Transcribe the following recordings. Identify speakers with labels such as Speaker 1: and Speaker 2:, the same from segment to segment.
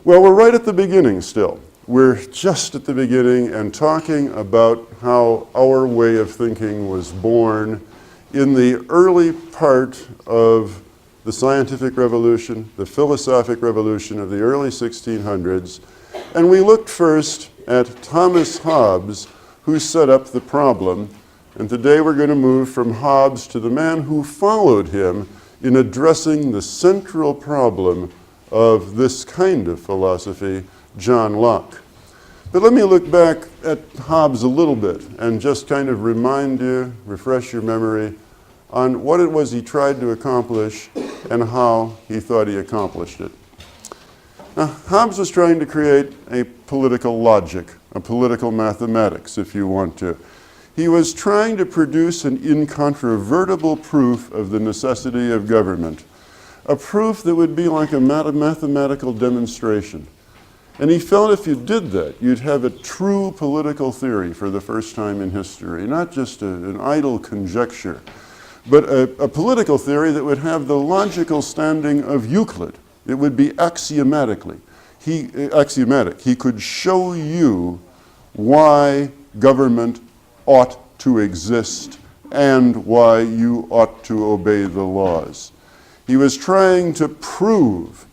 Speaker 1: Well, we're right at the beginning still. We're just at the beginning and talking about how our way of thinking was born in the early part of the scientific revolution, the philosophic revolution of the early 1600s. And we looked first at Thomas Hobbes, who set up the problem. And today we're going to move from Hobbes to the man who followed him in addressing the central problem of this kind of philosophy, John Locke. But let me look back at Hobbes a little bit and just kind of remind you, refresh your memory on what it was he tried to accomplish and how he thought he accomplished it. Now, Hobbes was trying to create a political logic, a political mathematics, if you want to. He was trying to produce an incontrovertible proof of the necessity of government, a proof that would be like a mathematical demonstration. And he felt if you did that, you'd have a true political theory for the first time in history, not just an idle conjecture, but a political theory that would have the logical standing of Euclid. It would be axiomatic. He could show you why government ought to exist and why you ought to obey the laws. He was trying to prove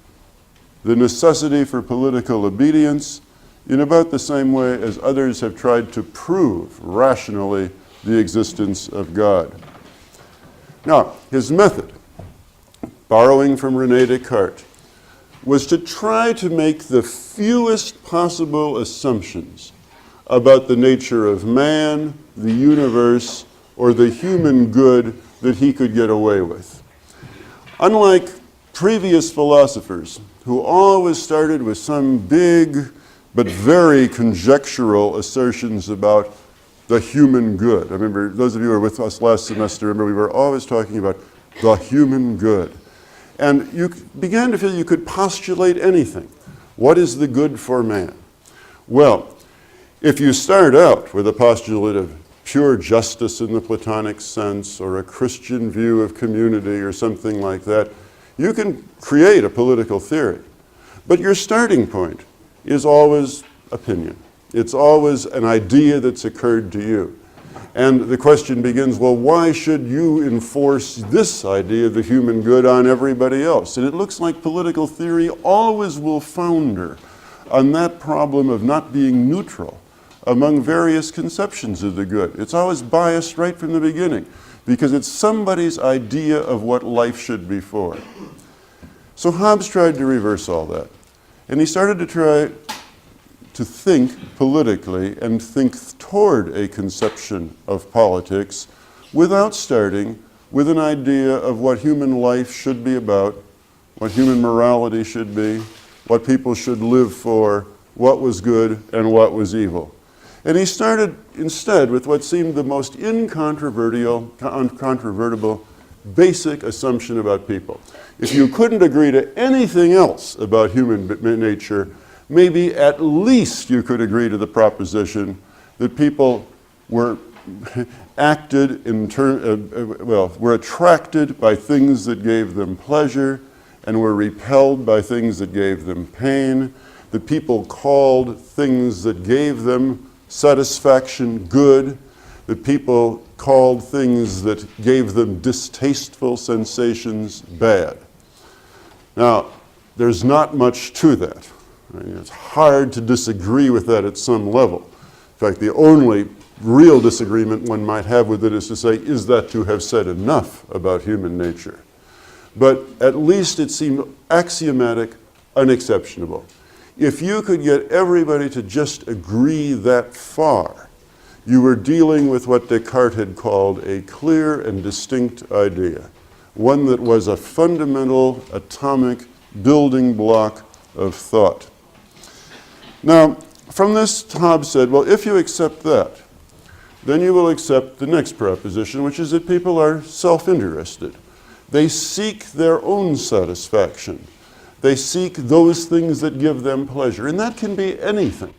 Speaker 1: the necessity for political obedience in about the same way as others have tried to prove rationally the existence of God. Now, his method, borrowing from René Descartes, was to try to make the fewest possible assumptions about the nature of man, the universe, or the human good that he could get away with. Unlike previous philosophers who always started with some big but very conjectural assertions about the human good. I remember, those of you who were with us last semester, remember we were always talking about the human good. And you began to feel you could postulate anything. What is the good for man? Well, if you start out with a postulate of pure justice in the Platonic sense, or a Christian view of community, or something like that, you can create a political theory. But your starting point is always opinion. It's always an idea that's occurred to you. And the question begins, well, why should you enforce this idea of the human good on everybody else? And it looks like political theory always will founder on that problem of not being neutral among various conceptions of the good. It's always biased right from the beginning because it's somebody's idea of what life should be for. So Hobbes tried to reverse all that. And he started to try to think politically and think toward a conception of politics without starting with an idea of what human life should be about, what human morality should be, what people should live for, what was good and what was evil. And he started instead with what seemed the most incontrovertible basic assumption about people. If you couldn't agree to anything else about human nature, maybe at least you could agree to the proposition that people were were attracted by things that gave them pleasure and were repelled by things that gave them pain, that people called things that gave them satisfaction good, that people called things that gave them distasteful sensations bad. Now, there's not much to that. I mean, it's hard to disagree with that at some level. In fact, the only real disagreement one might have with it is to say, is that to have said enough about human nature? But at least it seemed axiomatic, unexceptionable. If you could get everybody to just agree that far, you were dealing with what Descartes had called a clear and distinct idea, one that was a fundamental atomic building block of thought. Now, from this, Hobbes said, well, if you accept that, then you will accept the next proposition, which is that people are self-interested. They seek their own satisfaction. They seek those things that give them pleasure, and that can be anything.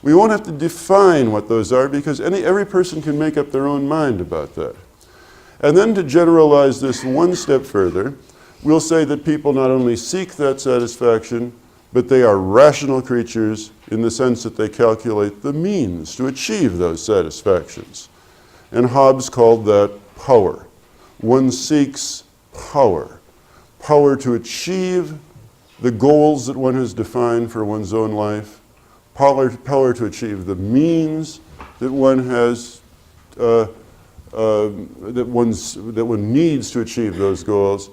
Speaker 1: We won't have to define what those are because every person can make up their own mind about that. And then to generalize this one step further, we'll say that people not only seek that satisfaction, but they are rational creatures in the sense that they calculate the means to achieve those satisfactions. And Hobbes called that power. One seeks power. Power to achieve the goals that one has defined for one's own life. Power to achieve the means that one has, that one needs to achieve those goals.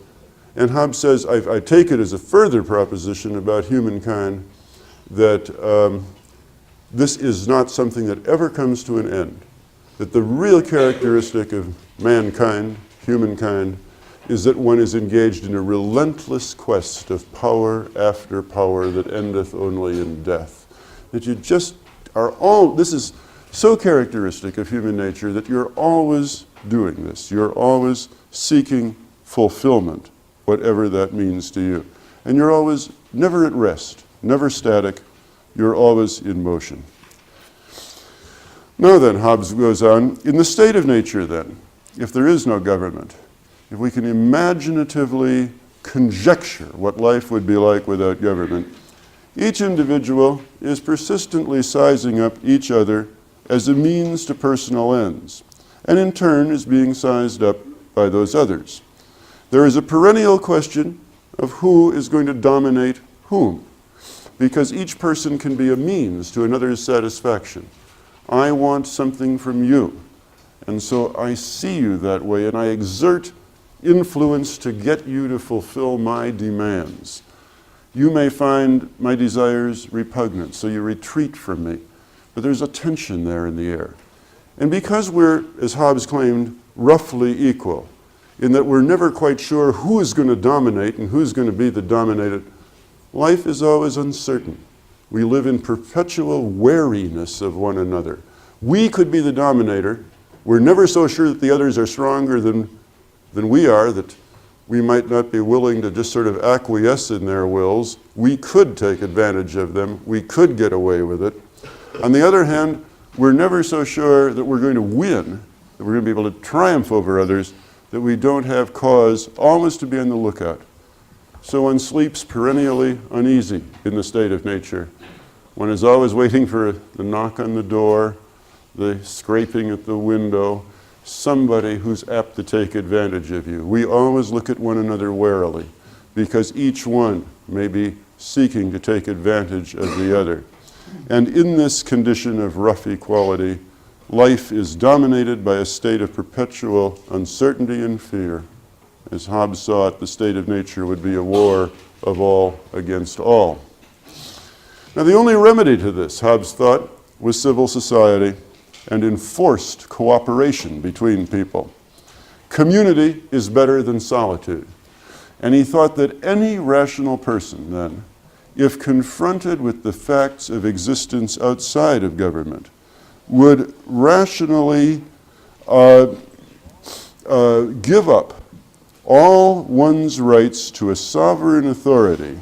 Speaker 1: And Hobbes says, I take it as a further proposition about humankind that this is not something that ever comes to an end. That the real characteristic of mankind, humankind, is that one is engaged in a relentless quest of power after power that endeth only in death. That you just are this is so characteristic of human nature that you're always doing this. You're always seeking fulfillment, whatever that means to you. And you're always never at rest, never static. You're always in motion. Now then, Hobbes goes on, in the state of nature then, if there is no government, if we can imaginatively conjecture what life would be like without government, each individual is persistently sizing up each other as a means to personal ends, and in turn is being sized up by those others. There is a perennial question of who is going to dominate whom, because each person can be a means to another's satisfaction. I want something from you, and so I see you that way, and I exert influence to get you to fulfill my demands. You may find my desires repugnant, so you retreat from me. But there's a tension there in the air. And because we're, as Hobbes claimed, roughly equal, in that we're never quite sure who is going to dominate and who's going to be the dominated, life is always uncertain. We live in perpetual wariness of one another. We could be the dominator. We're never so sure that the others are stronger than we are, that we might not be willing to just sort of acquiesce in their wills. We could take advantage of them. We could get away with it. On the other hand, we're never so sure that we're going to win, that we're going to be able to triumph over others, that we don't have cause always to be on the lookout. So one sleeps perennially uneasy in the state of nature. One is always waiting for the knock on the door, the scraping at the window, somebody who's apt to take advantage of you. We always look at one another warily because each one may be seeking to take advantage of the other. And in this condition of rough equality, life is dominated by a state of perpetual uncertainty and fear. As Hobbes saw it, the state of nature would be a war of all against all. Now, the only remedy to this, Hobbes thought, was civil society and enforced cooperation between people. Community is better than solitude. And he thought that any rational person, then, if confronted with the facts of existence outside of government, would rationally give up all one's rights to a sovereign authority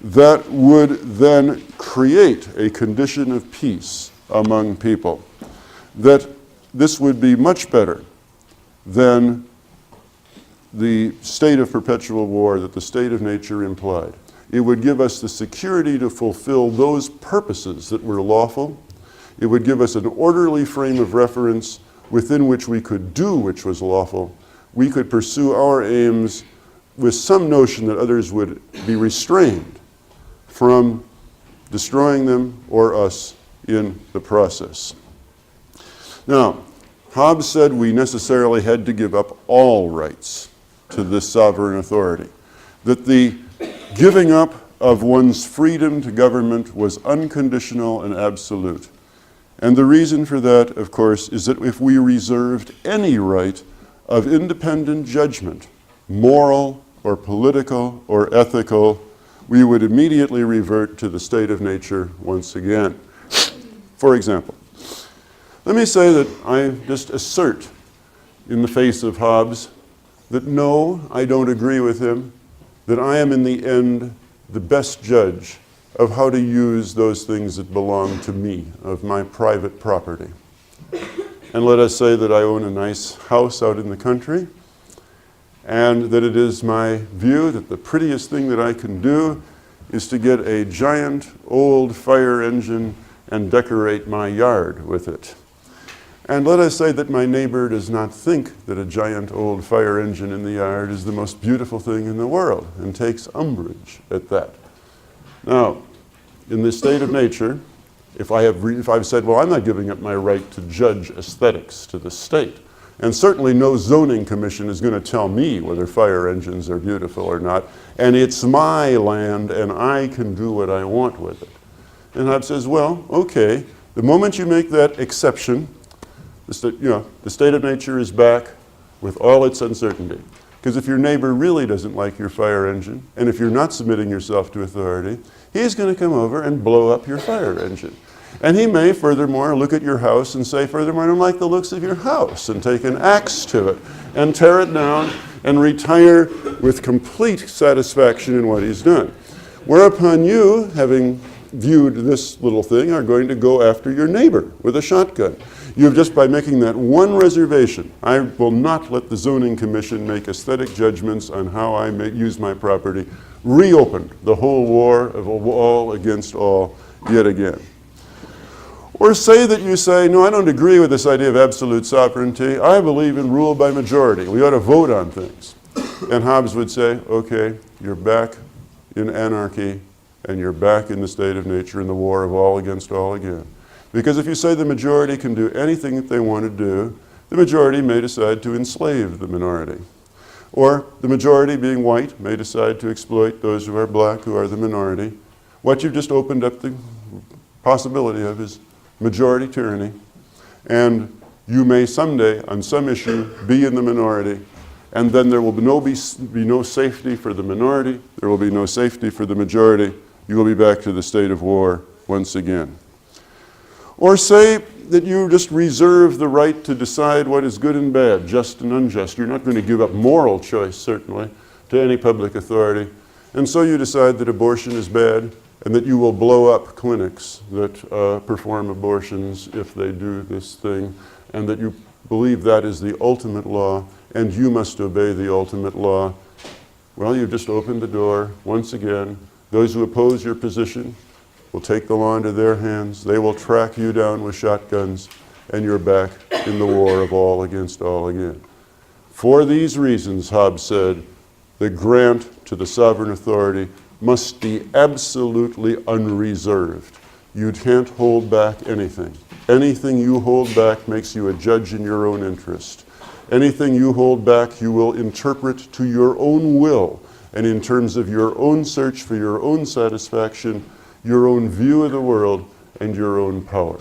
Speaker 1: that would then create a condition of peace among people. That this would be much better than the state of perpetual war that the state of nature implied. It would give us the security to fulfill those purposes that were lawful. It would give us an orderly frame of reference within which we could do which was lawful. We could pursue our aims with some notion that others would be restrained from destroying them or us in the process. Now, Hobbes said we necessarily had to give up all rights to this sovereign authority, that the giving up of one's freedom to government was unconditional and absolute. And the reason for that, of course, is that if we reserved any right of independent judgment, moral or political or ethical, we would immediately revert to the state of nature once again. For example, let me say that I just assert in the face of Hobbes that no, I don't agree with him, that I am in the end the best judge of how to use those things that belong to me, of my private property. And let us say that I own a nice house out in the country, and that it is my view that the prettiest thing that I can do is to get a giant old fire engine and decorate my yard with it. And let us say that my neighbor does not think that a giant old fire engine in the yard is the most beautiful thing in the world and takes umbrage at that. Now, in this state of nature, if I've said, well, I'm not giving up my right to judge aesthetics to the state, and certainly no zoning commission is going to tell me whether fire engines are beautiful or not, and it's my land and I can do what I want with it. And Hobbes says, well, okay, the moment you make that exception, the state of nature is back with all its uncertainty. Because if your neighbor really doesn't like your fire engine, and if you're not submitting yourself to authority, he's going to come over and blow up your fire engine. And he may, furthermore, look at your house and say, furthermore, I don't like the looks of your house, and take an axe to it, and tear it down, and retire with complete satisfaction in what he's done. Whereupon you, having viewed this little thing, are going to go after your neighbor with a shotgun. You've just, by making that one reservation, I will not let the zoning commission make aesthetic judgments on how I may use my property, reopened the whole war of all against all yet again. Or say that you say, no, I don't agree with this idea of absolute sovereignty. I believe in rule by majority. We ought to vote on things. And Hobbes would say, okay, you're back in anarchy, and you're back in the state of nature in the war of all against all again. Because if you say the majority can do anything that they want to do, the majority may decide to enslave the minority. Or the majority, being white, may decide to exploit those who are black, who are the minority. What you've just opened up the possibility of is majority tyranny. And you may someday, on some issue, be in the minority, and then there will be no safety for the minority, there will be no safety for the majority. You will be back to the state of war once again. Or say that you just reserve the right to decide what is good and bad, just and unjust. You're not going to give up moral choice, certainly, to any public authority. And so you decide that abortion is bad, and that you will blow up clinics that perform abortions if they do this thing, and that you believe that is the ultimate law, and you must obey the ultimate law. Well, you've just opened the door once again. Those who oppose your position will take the law into their hands. They will track you down with shotguns, and you're back in the war of all against all again. For these reasons, Hobbes said, the grant to the sovereign authority must be absolutely unreserved. You can't hold back anything. Anything you hold back makes you a judge in your own interest. Anything you hold back, you will interpret to your own will, and in terms of your own search for your own satisfaction, your own view of the world, and your own power.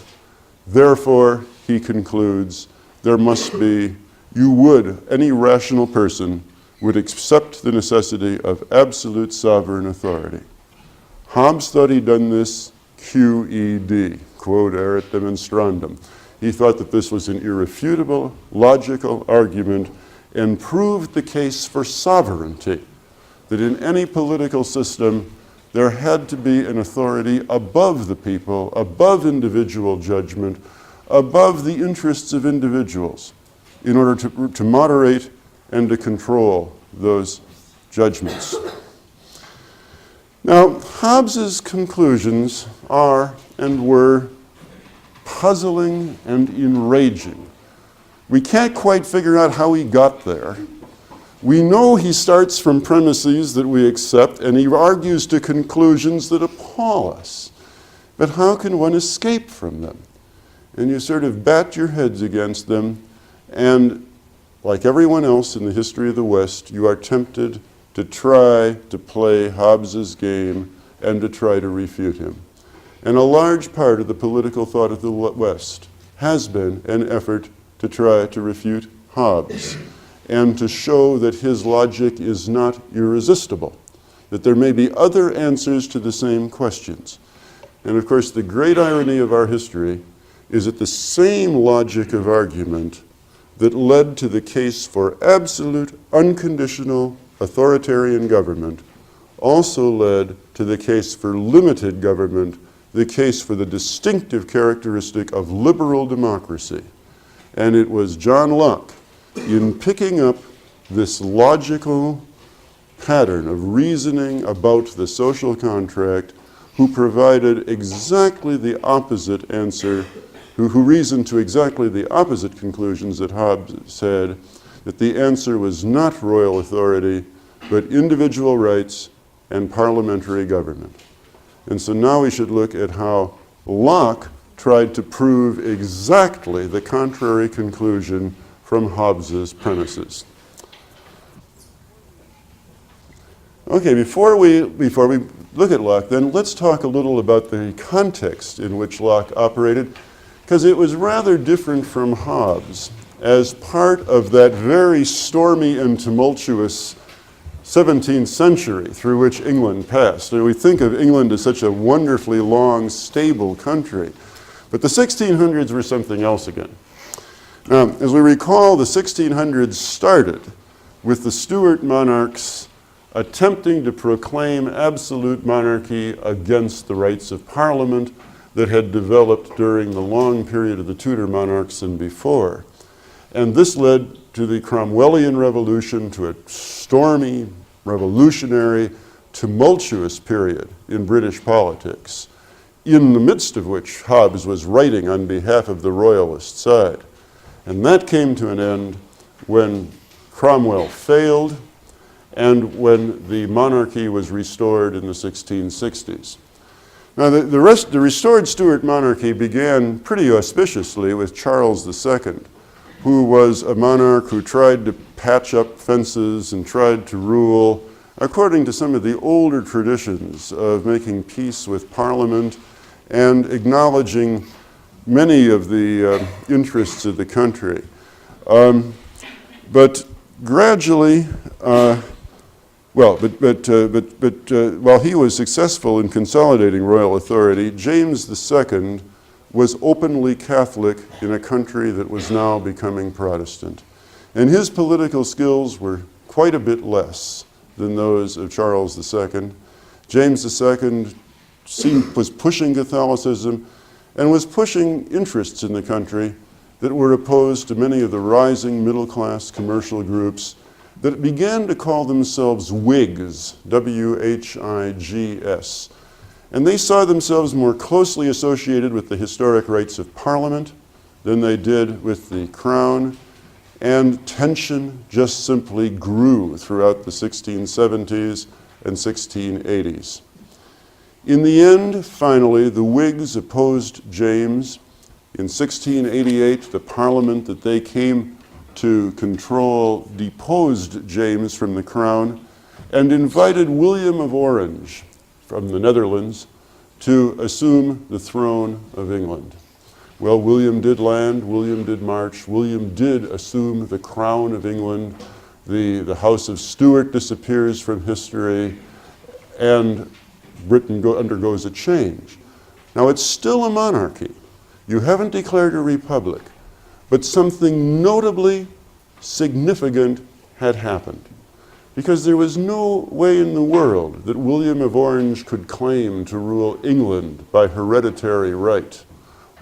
Speaker 1: Therefore, he concludes, there must be, any rational person would accept the necessity of absolute sovereign authority. Hobbes thought he'd done this QED, quod erat demonstrandum. He thought that this was an irrefutable, logical argument and proved the case for sovereignty, that in any political system, there had to be an authority above the people, above individual judgment, above the interests of individuals, in order to moderate and to control those judgments. Now, Hobbes's conclusions are and were puzzling and enraging. We can't quite figure out how he got there. We know he starts from premises that we accept, and he argues to conclusions that appall us. But how can one escape from them? And you sort of bat your heads against them, and like everyone else in the history of the West, you are tempted to try to play Hobbes's game and to try to refute him. And a large part of the political thought of the West has been an effort to try to refute Hobbes and to show that his logic is not irresistible, that there may be other answers to the same questions. And of course, the great irony of our history is that the same logic of argument that led to the case for absolute, unconditional, authoritarian government also led to the case for limited government, the case for the distinctive characteristic of liberal democracy. And it was John Locke, in picking up this logical pattern of reasoning about the social contract who provided exactly the opposite answer, who reasoned to exactly the opposite conclusions that Hobbes said, that the answer was not royal authority, but individual rights and parliamentary government. And so now we should look at how Locke tried to prove exactly the contrary conclusion from Hobbes's premises. Okay, before we look at Locke, then let's talk a little about the context in which Locke operated, because it was rather different from Hobbes. As part of that very stormy and tumultuous 17th century through which England passed. And we think of England as such a wonderfully long, stable country. But the 1600s were something else again. Now, as we recall, the 1600s started with the Stuart monarchs attempting to proclaim absolute monarchy against the rights of Parliament that had developed during the long period of the Tudor monarchs and before. And this led to the Cromwellian Revolution, to a stormy, revolutionary, tumultuous period in British politics, in the midst of which Hobbes was writing on behalf of the royalist side. And that came to an end when Cromwell failed and when the monarchy was restored in the 1660s. Now, the restored Stuart monarchy began pretty auspiciously with Charles II, who was a monarch who tried to patch up fences and tried to rule according to some of the older traditions of making peace with Parliament and acknowledging many of the interests of the country. But gradually, while he was successful in consolidating royal authority, James II was openly Catholic in a country that was now becoming Protestant. And his political skills were quite a bit less than those of Charles II. James II was pushing Catholicism and was pushing interests in the country that were opposed to many of the rising middle-class commercial groups that began to call themselves Whigs, W-H-I-G-S. And they saw themselves more closely associated with the historic rights of Parliament than they did with the Crown, and tension just simply grew throughout the 1670s and 1680s. In the end, finally, the Whigs opposed James. In 1688, the Parliament that they came to control deposed James from the Crown and invited William of Orange from the Netherlands to assume the throne of England. Well, William did land, William did march, William did assume the crown of England. The House of Stuart disappears from history, and Britain undergoes a change. Now, it's still a monarchy. You haven't declared a republic, but something notably significant had happened, because there was no way in the world that William of Orange could claim to rule England by hereditary right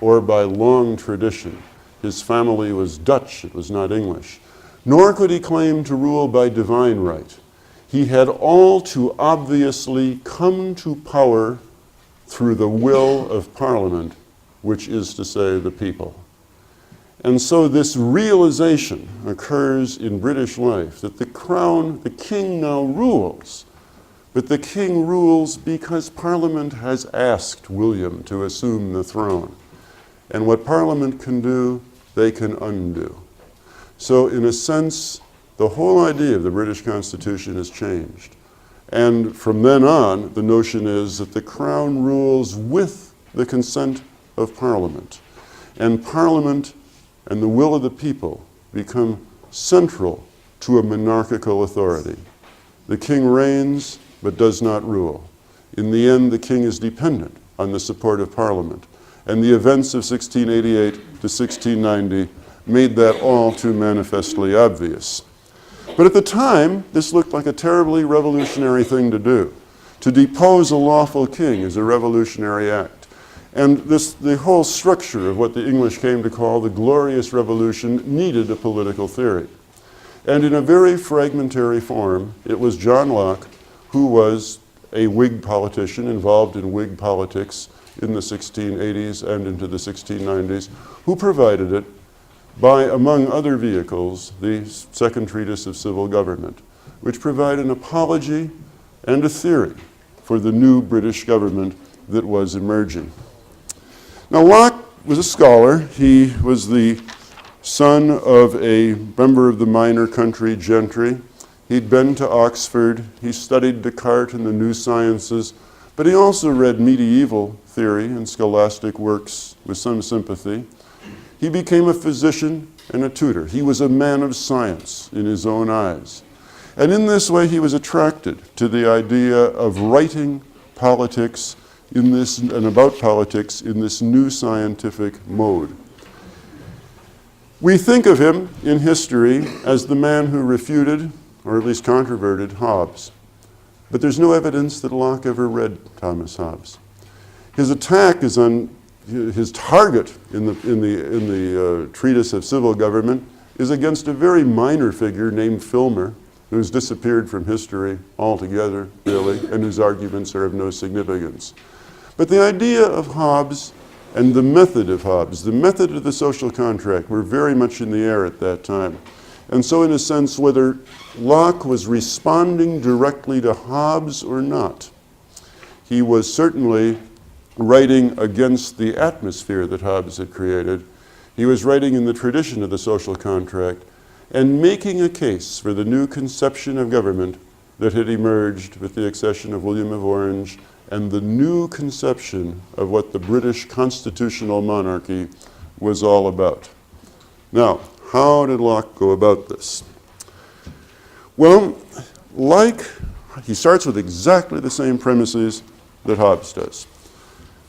Speaker 1: or by long tradition. His family was Dutch, it was not English. Nor could he claim to rule by divine right. He had all too obviously come to power through the will of Parliament, which is to say the people. And so this realization occurs in British life that the crown, the king now rules, but the king rules because Parliament has asked William to assume the throne. And what Parliament can do, they can undo. So in a sense, the whole idea of the British Constitution has changed. And from then on, the notion is that the crown rules with the consent of Parliament. And Parliament and the will of the people become central to a monarchical authority. The king reigns, but does not rule. In the end, the king is dependent on the support of Parliament. And the events of 1688 to 1690 made that all too manifestly obvious. But at the time, this looked like a terribly revolutionary thing to do. To depose a lawful king is a revolutionary act. And the whole structure of what the English came to call the Glorious Revolution needed a political theory. And in a very fragmentary form, it was John Locke, who was a Whig politician involved in Whig politics in the 1680s and into the 1690s, who provided it by, among other vehicles, the Second Treatise of Civil Government, which provide an apology and a theory for the new British government that was emerging. Now, Locke was a scholar. He was the son of a member of the minor country gentry. He'd been to Oxford. He studied Descartes and the new sciences, but he also read medieval theory and scholastic works with some sympathy. He became a physician and a tutor. He was a man of science in his own eyes. And in this way, he was attracted to the idea of writing politics in this, and about politics in this new scientific mode. We think of him in history as the man who refuted, or at least controverted, Hobbes. But there's no evidence that Locke ever read Thomas Hobbes. His attack is on, his target in the Treatise of Civil Government is against a very minor figure named Filmer, who's disappeared from history altogether, really, and whose arguments are of no significance. But the idea of Hobbes and the method of Hobbes, the method of the social contract, were very much in the air at that time. And so in a sense, whether Locke was responding directly to Hobbes or not, he was certainly writing against the atmosphere that Hobbes had created. He was writing in the tradition of the social contract and making a case for the new conception of government that had emerged with the accession of William of Orange and the new conception of what the British constitutional monarchy was all about. Now, how did Locke go about this? Well, he starts with exactly the same premises that Hobbes does.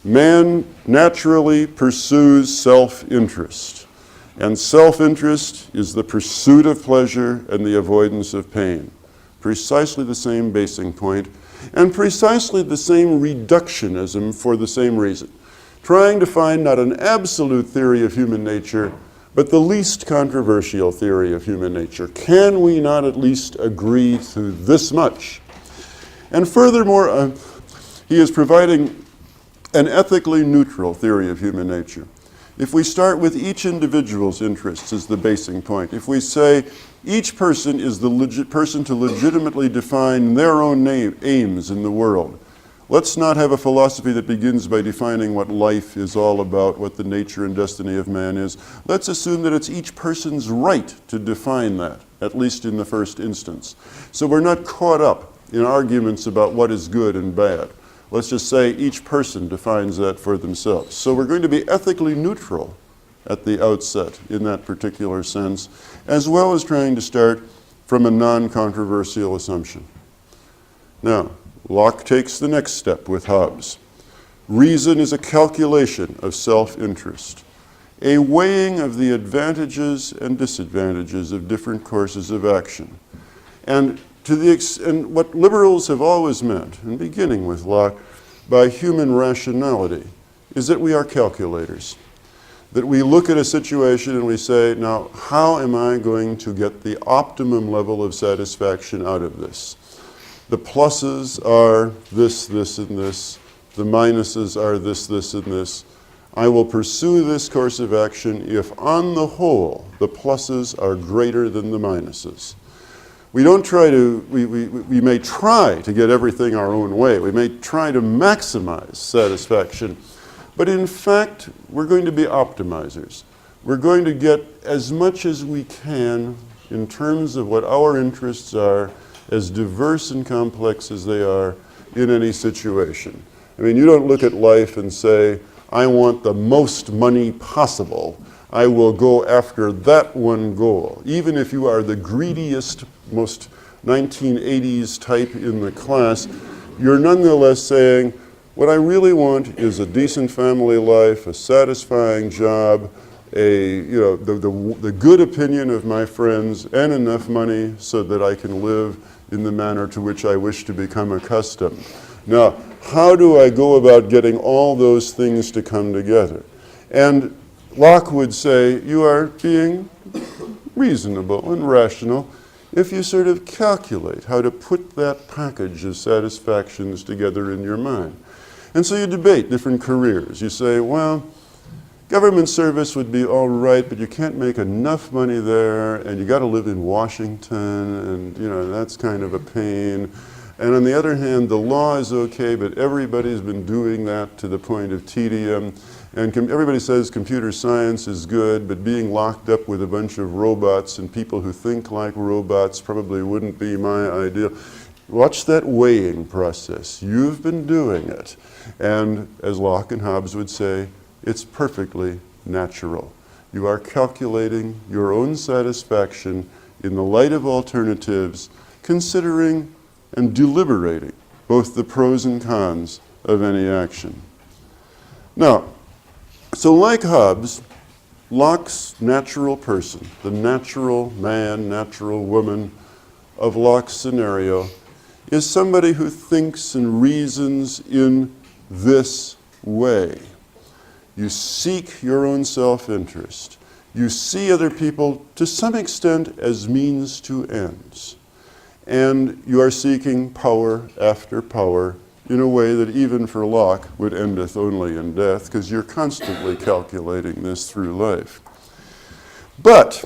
Speaker 1: Man naturally pursues self-interest, and self-interest is the pursuit of pleasure and the avoidance of pain. Precisely the same basing point, and precisely the same reductionism for the same reason. Trying to find not an absolute theory of human nature, but the least controversial theory of human nature. Can we not at least agree to this much? And furthermore, he is providing an ethically neutral theory of human nature. If we start with each individual's interests as the basing point, if we say each person is the person to legitimately define their own aims in the world, let's not have a philosophy that begins by defining what life is all about, what the nature and destiny of man is. Let's assume that it's each person's right to define that, at least in the first instance. So we're not caught up in arguments about what is good and bad. Let's just say each person defines that for themselves. So we're going to be ethically neutral at the outset in that particular sense, as well as trying to start from a non-controversial assumption. Now, Locke takes the next step with Hobbes. Reason is a calculation of self-interest, a weighing of the advantages and disadvantages of different courses of action. And and what liberals have always meant, and beginning with Locke, by human rationality, is that we are calculators. That we look at a situation and we say, now, how am I going to get the optimum level of satisfaction out of this? The pluses are this, this, and this. The minuses are this, this, and this. I will pursue this course of action if, on the whole, the pluses are greater than the minuses. We don't try to, we may try to get everything our own way. We may try to maximize satisfaction. But in fact, we're going to be optimizers. We're going to get as much as we can in terms of what our interests are, as diverse and complex as they are in any situation. I mean, you don't look at life and say, I want the most money possible. I will go after that one goal. Even if you are the greediest, most 1980s type in the class, you're nonetheless saying, what I really want is a decent family life, a satisfying job, the good opinion of my friends, and enough money so that I can live in the manner to which I wish to become accustomed. Now, how do I go about getting all those things to come together? And Locke would say, you are being reasonable and rational if you sort of calculate how to put that package of satisfactions together in your mind. And so you debate different careers. You say, well, government service would be all right, but you can't make enough money there, and you got to live in Washington, and that's kind of a pain. And on the other hand, the law is okay, but everybody's been doing that to the point of tedium. And everybody says computer science is good, but being locked up with a bunch of robots and people who think like robots probably wouldn't be my ideal. Watch that weighing process. You've been doing it. And as Locke and Hobbes would say, it's perfectly natural. You are calculating your own satisfaction in the light of alternatives, considering and deliberating both the pros and cons of any action. Now, so like Hobbes, Locke's natural person, the natural man, natural woman of Locke's scenario, is somebody who thinks and reasons in this way. You seek your own self-interest. You see other people, to some extent, as means to ends. And you are seeking power after power in a way that even for Locke would endeth only in death, because you're constantly calculating this through life. But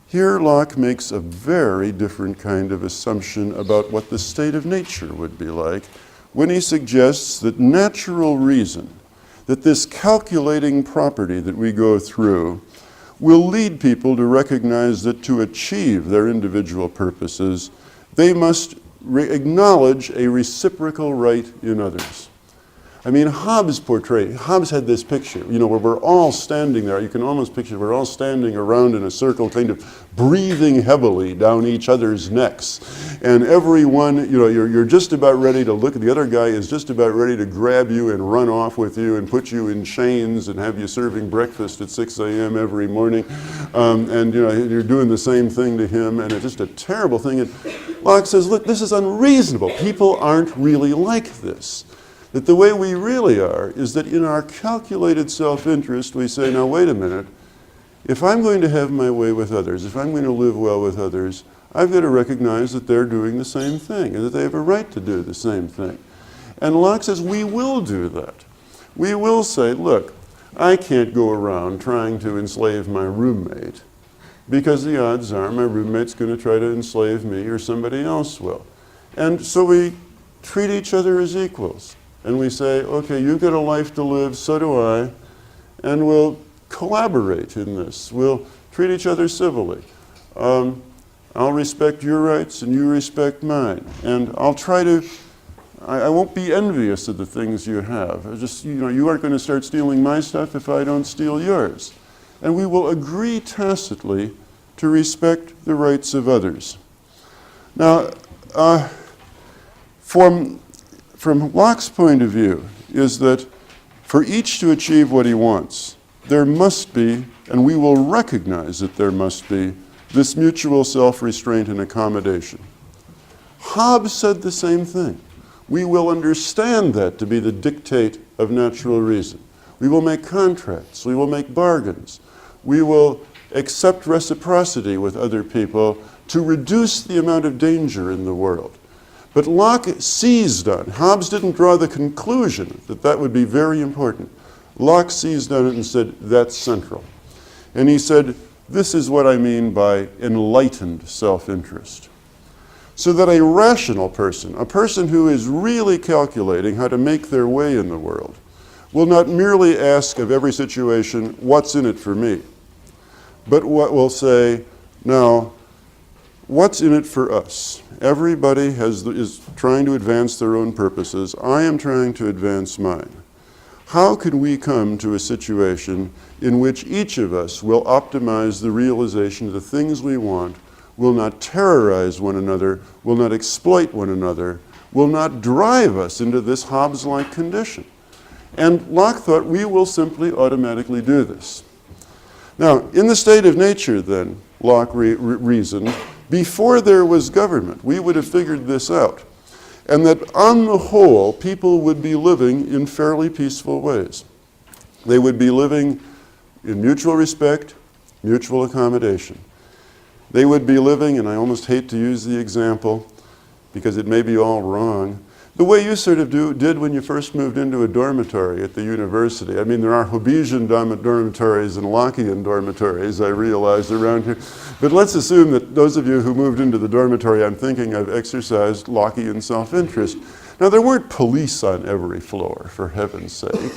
Speaker 1: here Locke makes a very different kind of assumption about what the state of nature would be like when he suggests that natural reason, that this calculating property that we go through, will lead people to recognize that to achieve their individual purposes, they must acknowledge a reciprocal right in others. I mean, Hobbes had this picture, where we're all standing there. You can almost picture we're all standing around in a circle, kind of breathing heavily down each other's necks. And everyone, you're just about ready to look at the other guy is just about ready to grab you and run off with you and put you in chains and have you serving breakfast at 6 a.m. every morning. And you're doing the same thing to him, and it's just a terrible thing. And Locke says, look, this is unreasonable. People aren't really like this. That the way we really are is that in our calculated self-interest, we say, now wait a minute, if I'm going to have my way with others, if I'm going to live well with others, I've got to recognize that they're doing the same thing and that they have a right to do the same thing. And Locke says, we will do that. We will say, look, I can't go around trying to enslave my roommate because the odds are my roommate's going to try to enslave me or somebody else will. And so we treat each other as equals. And we say, okay, you've got a life to live, so do I, and we'll collaborate in this. We'll treat each other civilly. I'll respect your rights and you respect mine. And I'll try to, I won't be envious of the things you have. You aren't going to start stealing my stuff if I don't steal yours. And we will agree tacitly to respect the rights of others. Now, from Locke's point of view, is that for each to achieve what he wants, there must be, and we will recognize that there must be, this mutual self-restraint and accommodation. Hobbes said the same thing. We will understand that to be the dictate of natural reason. We will make contracts. We will make bargains. We will accept reciprocity with other people to reduce the amount of danger in the world. But Locke seized on, Hobbes didn't draw the conclusion that that would be very important. Locke seized on it and said, that's central. And he said, this is what I mean by enlightened self-interest. So that a rational person, a person who is really calculating how to make their way in the world, will not merely ask of every situation, what's in it for me? But what will say, now, what's in it for us? Everybody is trying to advance their own purposes. I am trying to advance mine. How can we come to a situation in which each of us will optimize the realization of the things we want, will not terrorize one another, will not exploit one another, will not drive us into this Hobbes-like condition? And Locke thought, we will simply automatically do this. Now, in the state of nature, then, Locke reasoned, before there was government, we would have figured this out. And that on the whole, people would be living in fairly peaceful ways. They would be living in mutual respect, mutual accommodation. They would be living, and I almost hate to use the example because it may be all wrong, the way you sort of did when you first moved into a dormitory at the university. I mean, there are Hobbesian dormitories and Lockean dormitories, I realize, around here. But let's assume that those of you who moved into the dormitory I'm thinking of exercised Lockean self-interest. Now, there weren't police on every floor, for heaven's sake.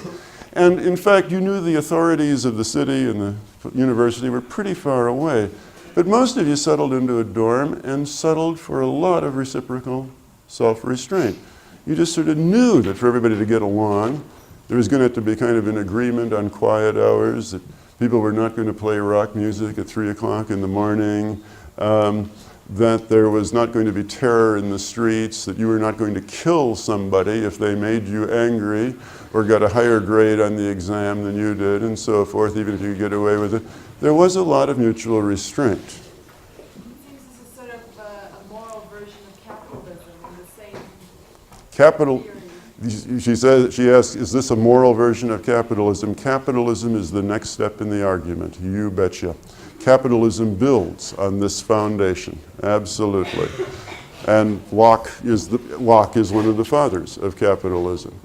Speaker 1: And in fact, you knew the authorities of the city and the university were pretty far away. But most of you settled into a dorm and settled for a lot of reciprocal self-restraint. You just sort of knew that for everybody to get along, there was going to have to be kind of an agreement on quiet hours, that people were not going to play rock music at 3 o'clock in the morning, that there was not going to be terror in the streets, that you were not going to kill somebody if they made you angry or got a higher grade on the exam than you did, and so forth, even if you could get away with it. There was a lot of mutual restraint.
Speaker 2: It seems this is sort of a moral version of capitalism in the same
Speaker 1: Capital,
Speaker 2: theory.
Speaker 1: she asks, is this a moral version of capitalism? Capitalism is the next step in the argument, you betcha. Capitalism builds on this foundation, absolutely. And Locke is one of the fathers of capitalism.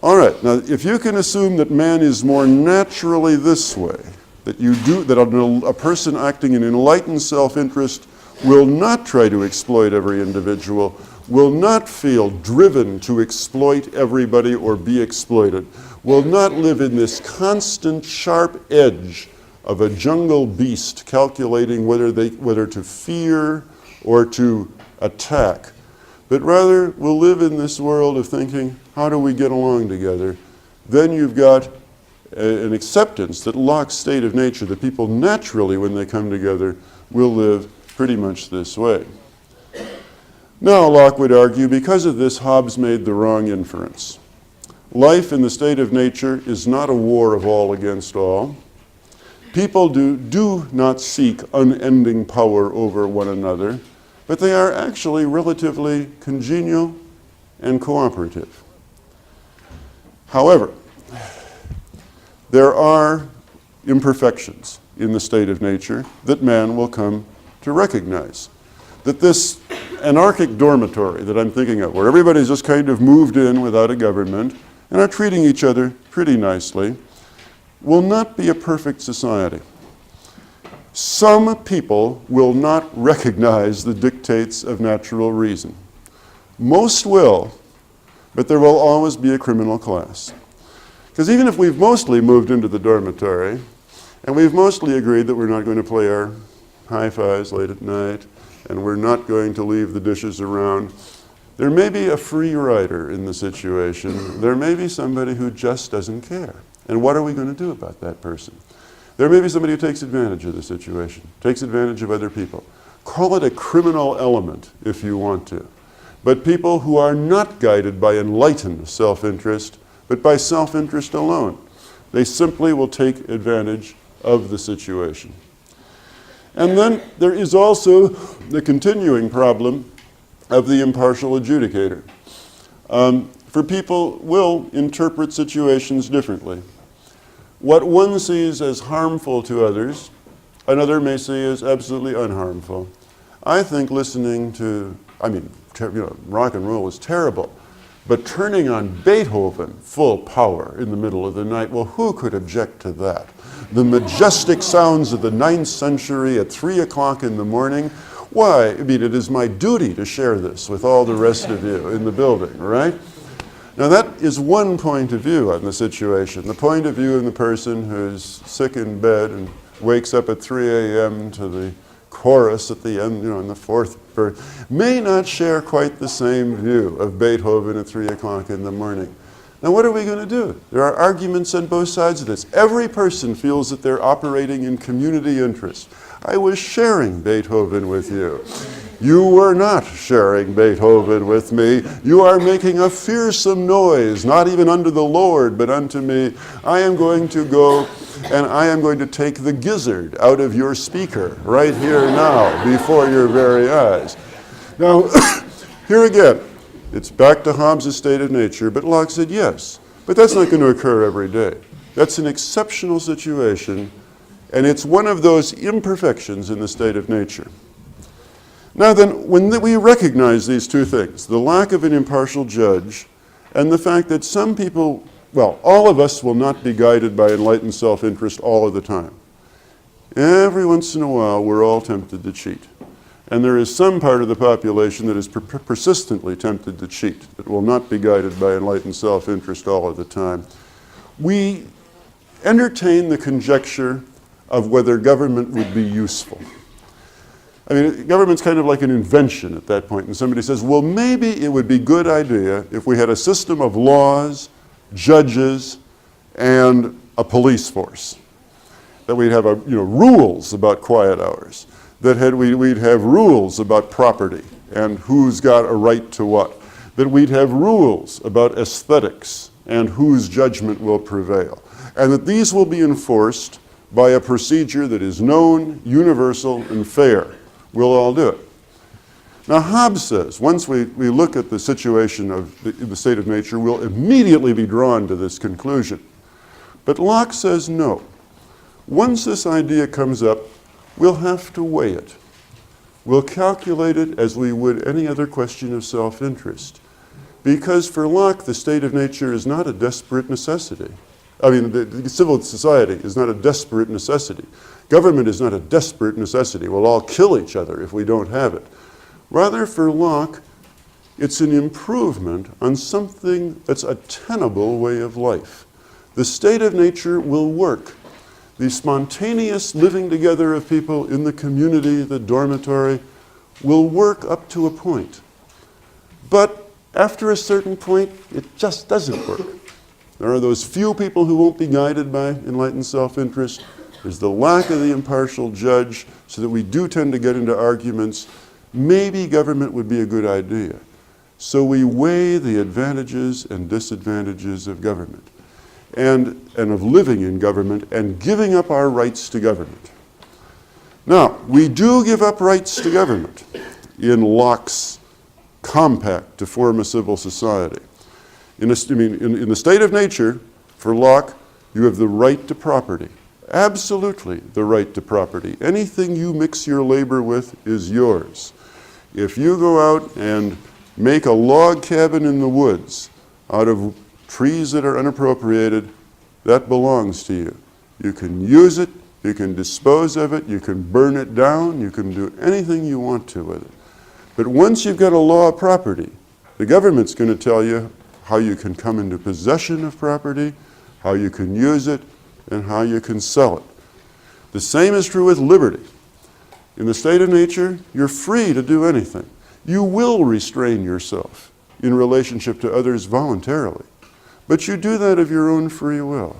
Speaker 1: All right, now if you can assume that man is more naturally this way, that a person acting in enlightened self-interest will not try to exploit every individual, will not feel driven to exploit everybody or be exploited, will not live in this constant sharp edge of a jungle beast calculating whether to fear or to attack, but rather will live in this world of thinking, how do we get along together? Then you've got an acceptance that Locke's state of nature, that people naturally, when they come together, will live pretty much this way. Now, Locke would argue, because of this, Hobbes made the wrong inference. Life in the state of nature is not a war of all against all. People do not seek unending power over one another, but they are actually relatively congenial and cooperative. However, there are imperfections in the state of nature that man will come to recognize. That this anarchic dormitory that I'm thinking of, where everybody's just kind of moved in without a government and are treating each other pretty nicely, will not be a perfect society. Some people will not recognize the dictates of natural reason. Most will, but there will always be a criminal class. Because even if we've mostly moved into the dormitory, and we've mostly agreed that we're not going to play our hi-fis late at night, and we're not going to leave the dishes around, there may be a free rider in the situation. There may be somebody who just doesn't care. And what are we going to do about that person? There may be somebody who takes advantage of the situation, takes advantage of other people. Call it a criminal element if you want to. But people who are not guided by enlightened self-interest, but by self-interest alone, they simply will take advantage of the situation. And then there is also the continuing problem of the impartial adjudicator. For people will interpret situations differently. What one sees as harmful to others, another may see as absolutely unharmful. I think listening to, rock and roll is terrible, but turning on Beethoven full power in the middle of the night, well, who could object to that? The majestic sounds of the 9th century at 3 o'clock in the morning. Why? I mean, it is my duty to share this with all the rest of you in the building, right? Now that is one point of view on the situation. The point of view of the person who's sick in bed and wakes up at 3 a.m. to the chorus at the end, in the fourth verse, may not share quite the same view of Beethoven at 3 o'clock in the morning. Now what are we going to do? There are arguments on both sides of this. Every person feels that they're operating in community interest. I was sharing Beethoven with you. You were not sharing Beethoven with me. You are making a fearsome noise, not even unto the Lord, but unto me. I am going to go and I am going to take the gizzard out of your speaker right here now before your very eyes. Now, here again, it's back to Hobbes' state of nature, but Locke said yes. But that's not going to occur every day. That's an exceptional situation, And it's one of those imperfections in the state of nature. Now then, when we recognize these two things, the lack of an impartial judge and the fact that some people, well, all of us will not be guided by enlightened self-interest all of the time. Every once in a while, we're all tempted to cheat. And there is some part of the population that is persistently tempted to cheat, that will not be guided by enlightened self-interest all of the time. We entertain the conjecture of whether government would be useful. I mean, government's kind of like an invention at that point, and somebody says, well, maybe it would be a good idea if we had a system of laws, judges, and a police force. That we'd have rules about quiet hours. That we'd have rules about property and who's got a right to what. That we'd have rules about aesthetics and whose judgment will prevail. And that these will be enforced by a procedure that is known, universal, and fair. We'll all do it. Now Hobbes says, once we look at the situation of the state of nature, we'll immediately be drawn to this conclusion. But Locke says no. Once this idea comes up, we'll have to weigh it. We'll calculate it as we would any other question of self-interest. Because for Locke, the state of nature is not a desperate necessity. I mean, the civil society is not a desperate necessity. Government is not a desperate necessity. We'll all kill each other if we don't have it. Rather, for Locke, it's an improvement on something that's a tenable way of life. The state of nature will work. The spontaneous living together of people in the community, the dormitory, will work up to a point. But after a certain point, it just doesn't work. There are those few people who won't be guided by enlightened self-interest. There's the lack of the impartial judge, so that we do tend to get into arguments. Maybe government would be a good idea. So we weigh the advantages and disadvantages of government. And of living in government and giving up our rights to government. Now, we do give up rights to government in Locke's compact to form a civil society. In the state of nature, for Locke, you have the right to property. Absolutely the right to property. Anything you mix your labor with is yours. If you go out and make a log cabin in the woods out of trees that are unappropriated, that belongs to you. You can use it, you can dispose of it, you can burn it down, you can do anything you want to with it. But once you've got a law of property, the government's going to tell you how you can come into possession of property, how you can use it, and how you can sell it. The same is true with liberty. In the state of nature, you're free to do anything. You will restrain yourself in relationship to others voluntarily. But you do that of your own free will.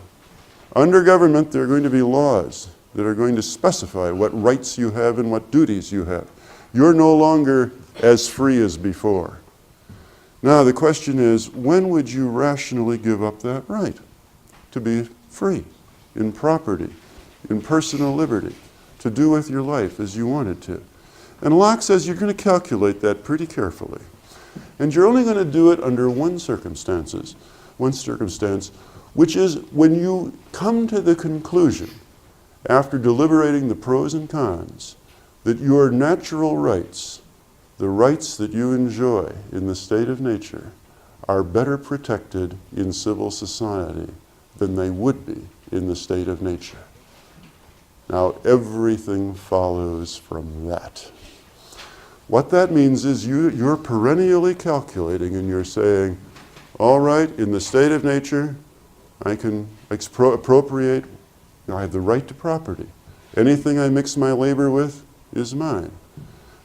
Speaker 1: Under government, there are going to be laws that are going to specify what rights you have and what duties you have. You're no longer as free as before. Now, the question is, when would you rationally give up that right to be free in property, in personal liberty, to do with your life as you wanted to? And Locke says you're going to calculate that pretty carefully. And you're only going to do it under one circumstance, which is when you come to the conclusion, after deliberating the pros and cons, that your natural rights, the rights that you enjoy in the state of nature, are better protected in civil society than they would be in the state of nature. Now, everything follows from that. What that means is you're perennially calculating and you're saying, all right, in the state of nature, I can appropriate, I have the right to property. Anything I mix my labor with is mine.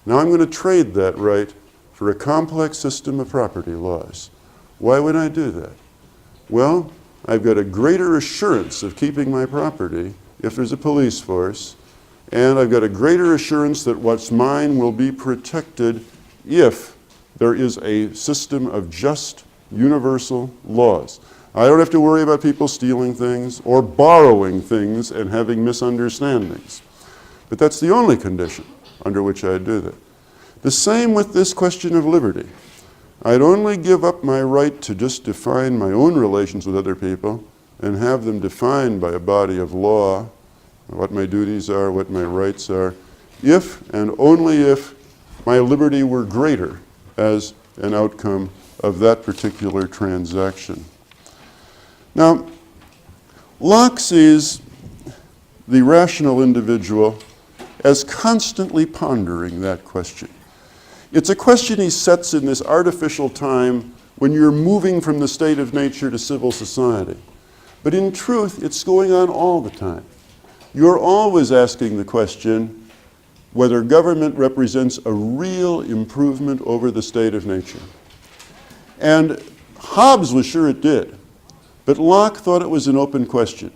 Speaker 1: Now I'm going to trade that right for a complex system of property laws. Why would I do that? Well, I've got a greater assurance of keeping my property if there's a police force, and I've got a greater assurance that what's mine will be protected if there is a system of just universal laws. I don't have to worry about people stealing things or borrowing things and having misunderstandings. But that's the only condition under which I'd do that. The same with this question of liberty. I'd only give up my right to just define my own relations with other people and have them defined by a body of law what my duties are, what my rights are, if and only if my liberty were greater as an outcome of that particular transaction. Now, Locke sees the rational individual as constantly pondering that question. It's a question he sets in this artificial time when you're moving from the state of nature to civil society. But in truth, it's going on all the time. You're always asking the question whether government represents a real improvement over the state of nature. And Hobbes was sure it did, but Locke thought it was an open question,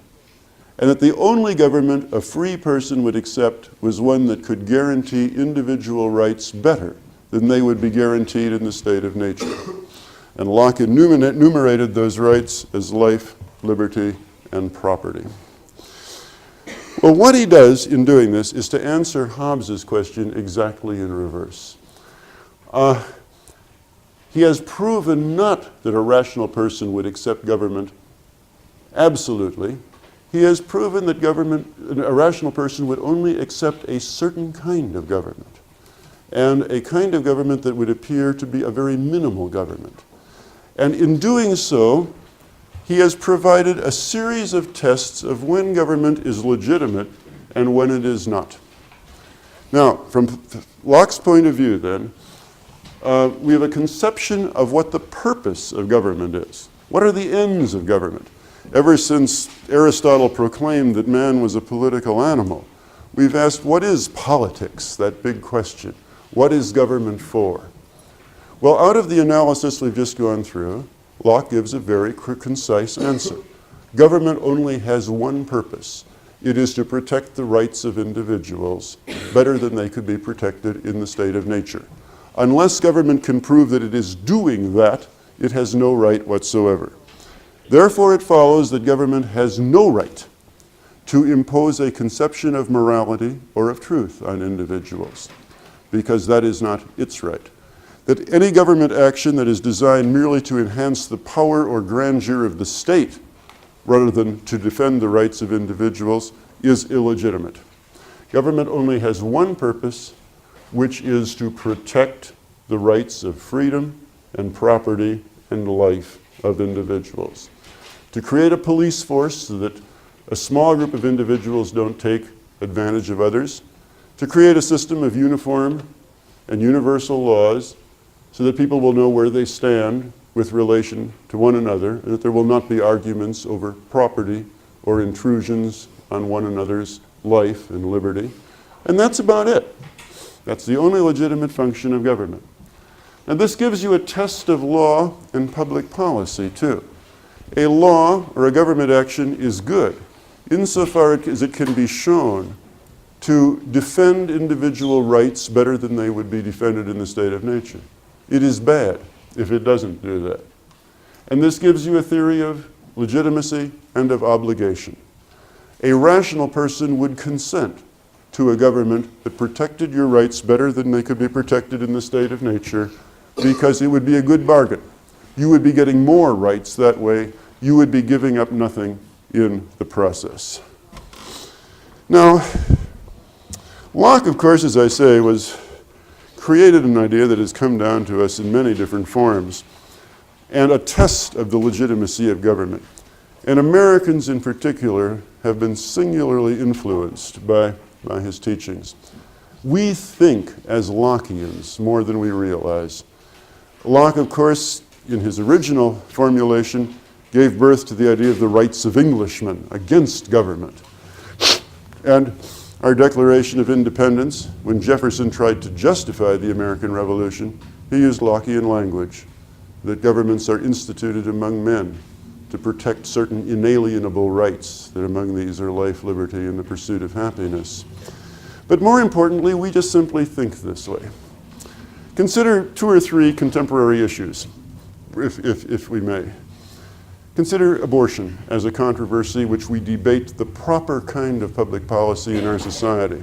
Speaker 1: and that the only government a free person would accept was one that could guarantee individual rights better than they would be guaranteed in the state of nature. And Locke enumerated those rights as life, liberty, and property. Well, what he does in doing this is to answer Hobbes's question exactly in reverse. He has proven not that a rational person would accept government absolutely. He has proven that a rational person would only accept a certain kind of government, and a kind of government that would appear to be a very minimal government. And in doing so, he has provided a series of tests of when government is legitimate and when it is not. Now, from Locke's point of view then, we have a conception of what the purpose of government is. What are the ends of government? Ever since Aristotle proclaimed that man was a political animal, we've asked, what is politics? That big question. What is government for? Well, out of the analysis we've just gone through, Locke gives a very concise answer. Government only has one purpose. It is to protect the rights of individuals better than they could be protected in the state of nature. Unless government can prove that it is doing that, it has no right whatsoever. Therefore, it follows that government has no right to impose a conception of morality or of truth on individuals, because that is not its right. That any government action that is designed merely to enhance the power or grandeur of the state rather than to defend the rights of individuals is illegitimate. Government only has one purpose, which is to protect the rights of freedom and property and life of individuals. To create a police force so that a small group of individuals don't take advantage of others. To create a system of uniform and universal laws so that people will know where they stand with relation to one another, and that there will not be arguments over property or intrusions on one another's life and liberty. And that's about it. That's the only legitimate function of government. Now, this gives you a test of law and public policy, too. A law or a government action is good insofar as it can be shown to defend individual rights better than they would be defended in the state of nature. It is bad if it doesn't do that. And this gives you a theory of legitimacy and of obligation. A rational person would consent to a government that protected your rights better than they could be protected in the state of nature, because it would be a good bargain. You would be getting more rights that way. You would be giving up nothing in the process. Now, Locke, of course, as I say, created an idea that has come down to us in many different forms, and a test of the legitimacy of government. And Americans in particular have been singularly influenced by his teachings. We think as Lockeans more than we realize. Locke, of course, in his original formulation, gave birth to the idea of the rights of Englishmen against government. And our Declaration of Independence, when Jefferson tried to justify the American Revolution, he used Lockean language, that governments are instituted among men to protect certain inalienable rights, that among these are life, liberty, and the pursuit of happiness. But more importantly, we just simply think this way. Consider two or three contemporary issues, if we may. Consider abortion as a controversy which we debate the proper kind of public policy in our society.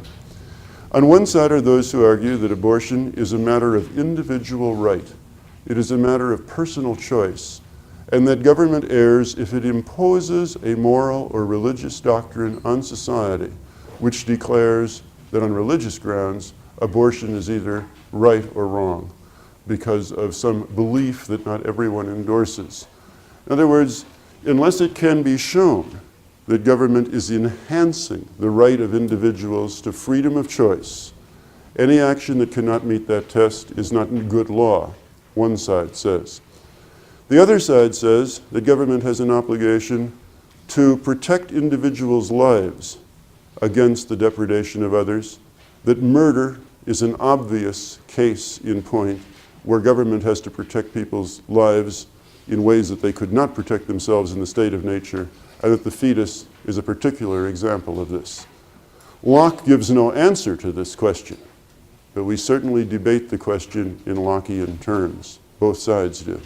Speaker 1: On one side are those who argue that abortion is a matter of individual right. It is a matter of personal choice, and that government errs if it imposes a moral or religious doctrine on society which declares that on religious grounds, abortion is either right or wrong because of some belief that not everyone endorses. In other words, unless it can be shown that government is enhancing the right of individuals to freedom of choice, any action that cannot meet that test is not good law, one side says. The other side says that government has an obligation to protect individuals' lives against the depredation of others, that murder is an obvious case in point where government has to protect people's lives in ways that they could not protect themselves in the state of nature, and that the fetus is a particular example of this. Locke gives no answer to this question, but we certainly debate the question in Lockean terms. Both sides do.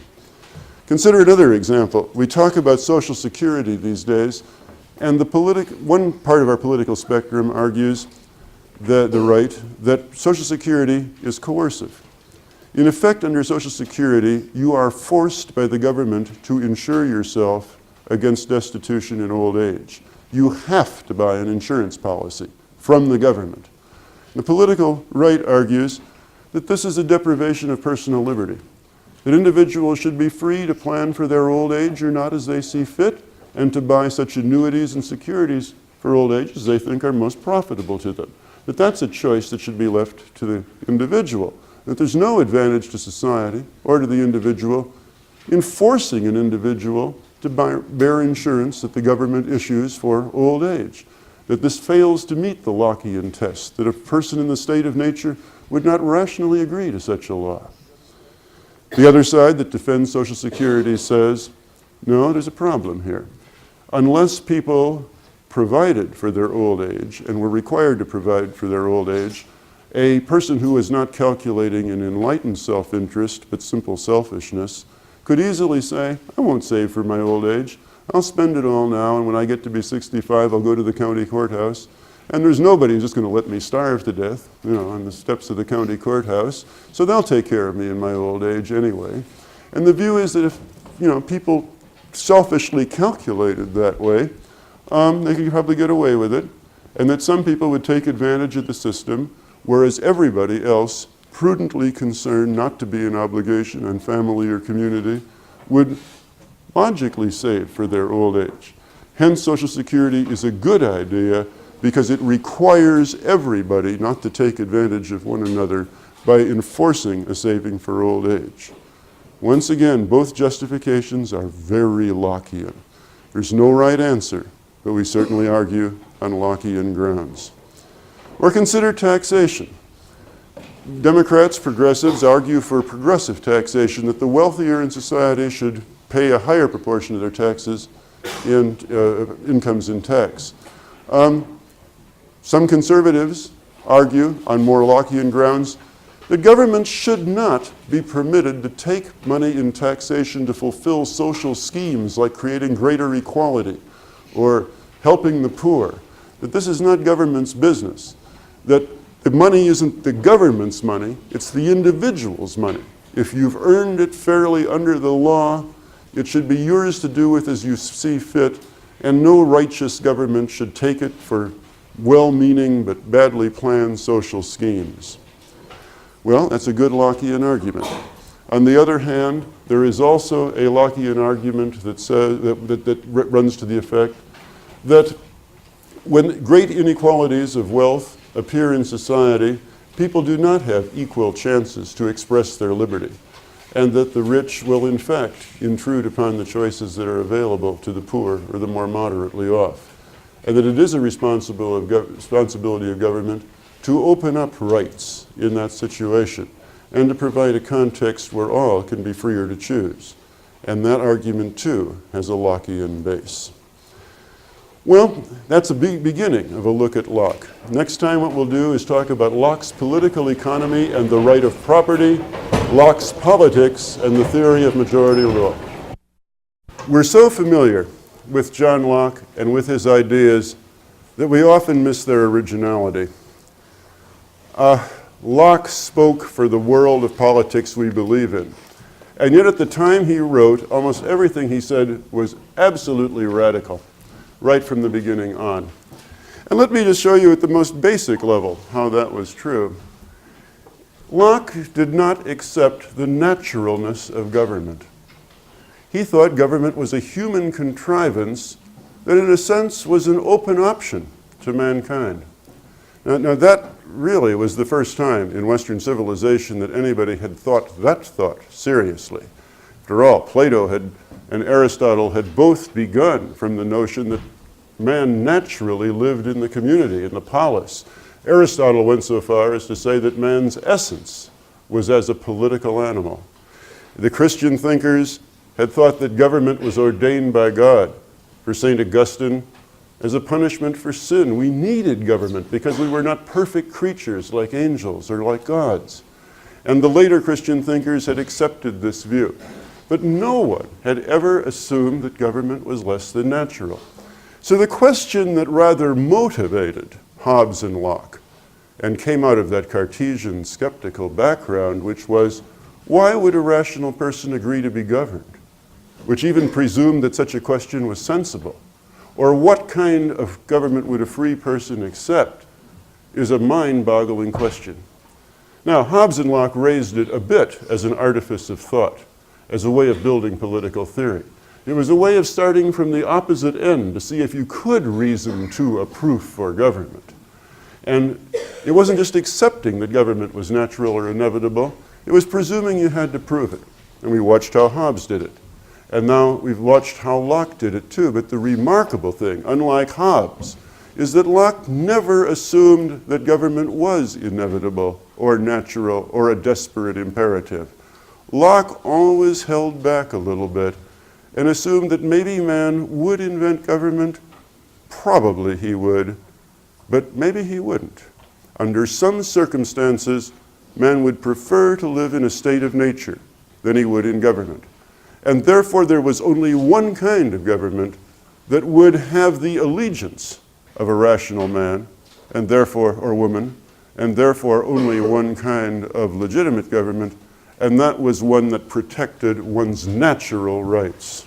Speaker 1: Consider another example. We talk about Social Security these days, and one part of our political spectrum argues the right that Social Security is coercive. In effect, under Social Security, you are forced by the government to insure yourself against destitution in old age. You have to buy an insurance policy from the government. The political right argues that this is a deprivation of personal liberty, that individuals should be free to plan for their old age or not as they see fit, and to buy such annuities and securities for old age as they think are most profitable to them. That that's a choice that should be left to the individual. That there's no advantage to society or to the individual in forcing an individual to bear insurance that the government issues for old age. That this fails to meet the Lockean test, that a person in the state of nature would not rationally agree to such a law. The other side that defends Social Security says, no, there's a problem here. Unless people provided for their old age and were required to provide for their old age, a person who is not calculating an enlightened self-interest but simple selfishness could easily say, I won't save for my old age. I'll spend it all now, and when I get to be 65, I'll go to the county courthouse. And there's nobody who's just going to let me starve to death, on the steps of the county courthouse. So they'll take care of me in my old age anyway. And the view is that if, people selfishly calculated that way, they could probably get away with it. And that some people would take advantage of the system, whereas everybody else, prudently concerned not to be an obligation on family or community, would logically save for their old age. Hence, Social Security is a good idea because it requires everybody not to take advantage of one another by enforcing a saving for old age. Once again, both justifications are very Lockean. There's no right answer, but we certainly argue on Lockean grounds. Or consider taxation. Democrats, progressives argue for progressive taxation, that the wealthier in society should pay a higher proportion of their taxes in incomes in tax. Some conservatives argue on more Lockean grounds that government should not be permitted to take money in taxation to fulfill social schemes like creating greater equality or helping the poor, that this is not government's business, that the money isn't the government's money, it's the individual's money. If you've earned it fairly under the law, it should be yours to do with as you see fit, and no righteous government should take it for well-meaning but badly planned social schemes. Well, that's a good Lockean argument. On the other hand, there is also a Lockean argument that says that runs to the effect that when great inequalities of wealth appear in society, people do not have equal chances to express their liberty, and that the rich will in fact intrude upon the choices that are available to the poor or the more moderately off, and that it is a responsibility of government to open up rights in that situation and to provide a context where all can be freer to choose. And that argument too has a Lockean base. Well, that's a beginning of a look at Locke. Next time what we'll do is talk about Locke's political economy and the right of property, Locke's politics, and the theory of majority rule. We're so familiar with John Locke and with his ideas that we often miss their originality. Locke spoke for the world of politics we believe in. And yet at the time he wrote, almost everything he said was absolutely radical, right from the beginning on. And let me just show you at the most basic level how that was true. Locke did not accept the naturalness of government. He thought government was a human contrivance that in a sense was an open option to mankind. Now that really was the first time in Western civilization that anybody had thought that thought seriously. After all, Plato and Aristotle had both begun from the notion that man naturally lived in the community, in the polis. Aristotle went so far as to say that man's essence was as a political animal. The Christian thinkers had thought that government was ordained by God. For St. Augustine, as a punishment for sin, we needed government because we were not perfect creatures like angels or like gods. And the later Christian thinkers had accepted this view. But no one had ever assumed that government was less than natural. So the question that rather motivated Hobbes and Locke and came out of that Cartesian skeptical background, which was, why would a rational person agree to be governed? Which even presumed that such a question was sensible. Or what kind of government would a free person accept is a mind-boggling question. Now, Hobbes and Locke raised it a bit as an artifice of thought, as a way of building political theory. It was a way of starting from the opposite end to see if you could reason to a proof for government. And it wasn't just accepting that government was natural or inevitable, it was presuming you had to prove it. And we watched how Hobbes did it. And now we've watched how Locke did it too. But the remarkable thing, unlike Hobbes, is that Locke never assumed that government was inevitable or natural or a desperate imperative. Locke always held back a little bit and assumed that maybe man would invent government. Probably he would, but maybe he wouldn't. Under some circumstances, man would prefer to live in a state of nature than he would in government. And therefore, there was only one kind of government that would have the allegiance of a rational man, and therefore, or woman, and therefore only one kind of legitimate government, and that was one that protected one's natural rights.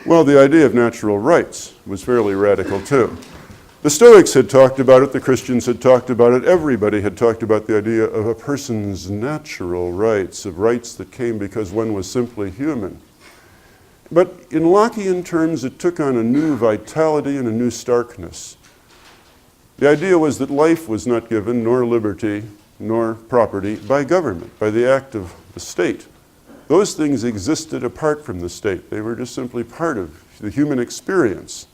Speaker 1: Well, the idea of natural rights was fairly radical too. The Stoics had talked about it, the Christians had talked about it, everybody had talked about the idea of a person's natural rights, of rights that came because one was simply human. But in Lockean terms, it took on a new vitality and a new starkness. The idea was that life was not given, nor liberty, nor property, by government, by the act of the state. Those things existed apart from the state. They were just simply part of the human experience.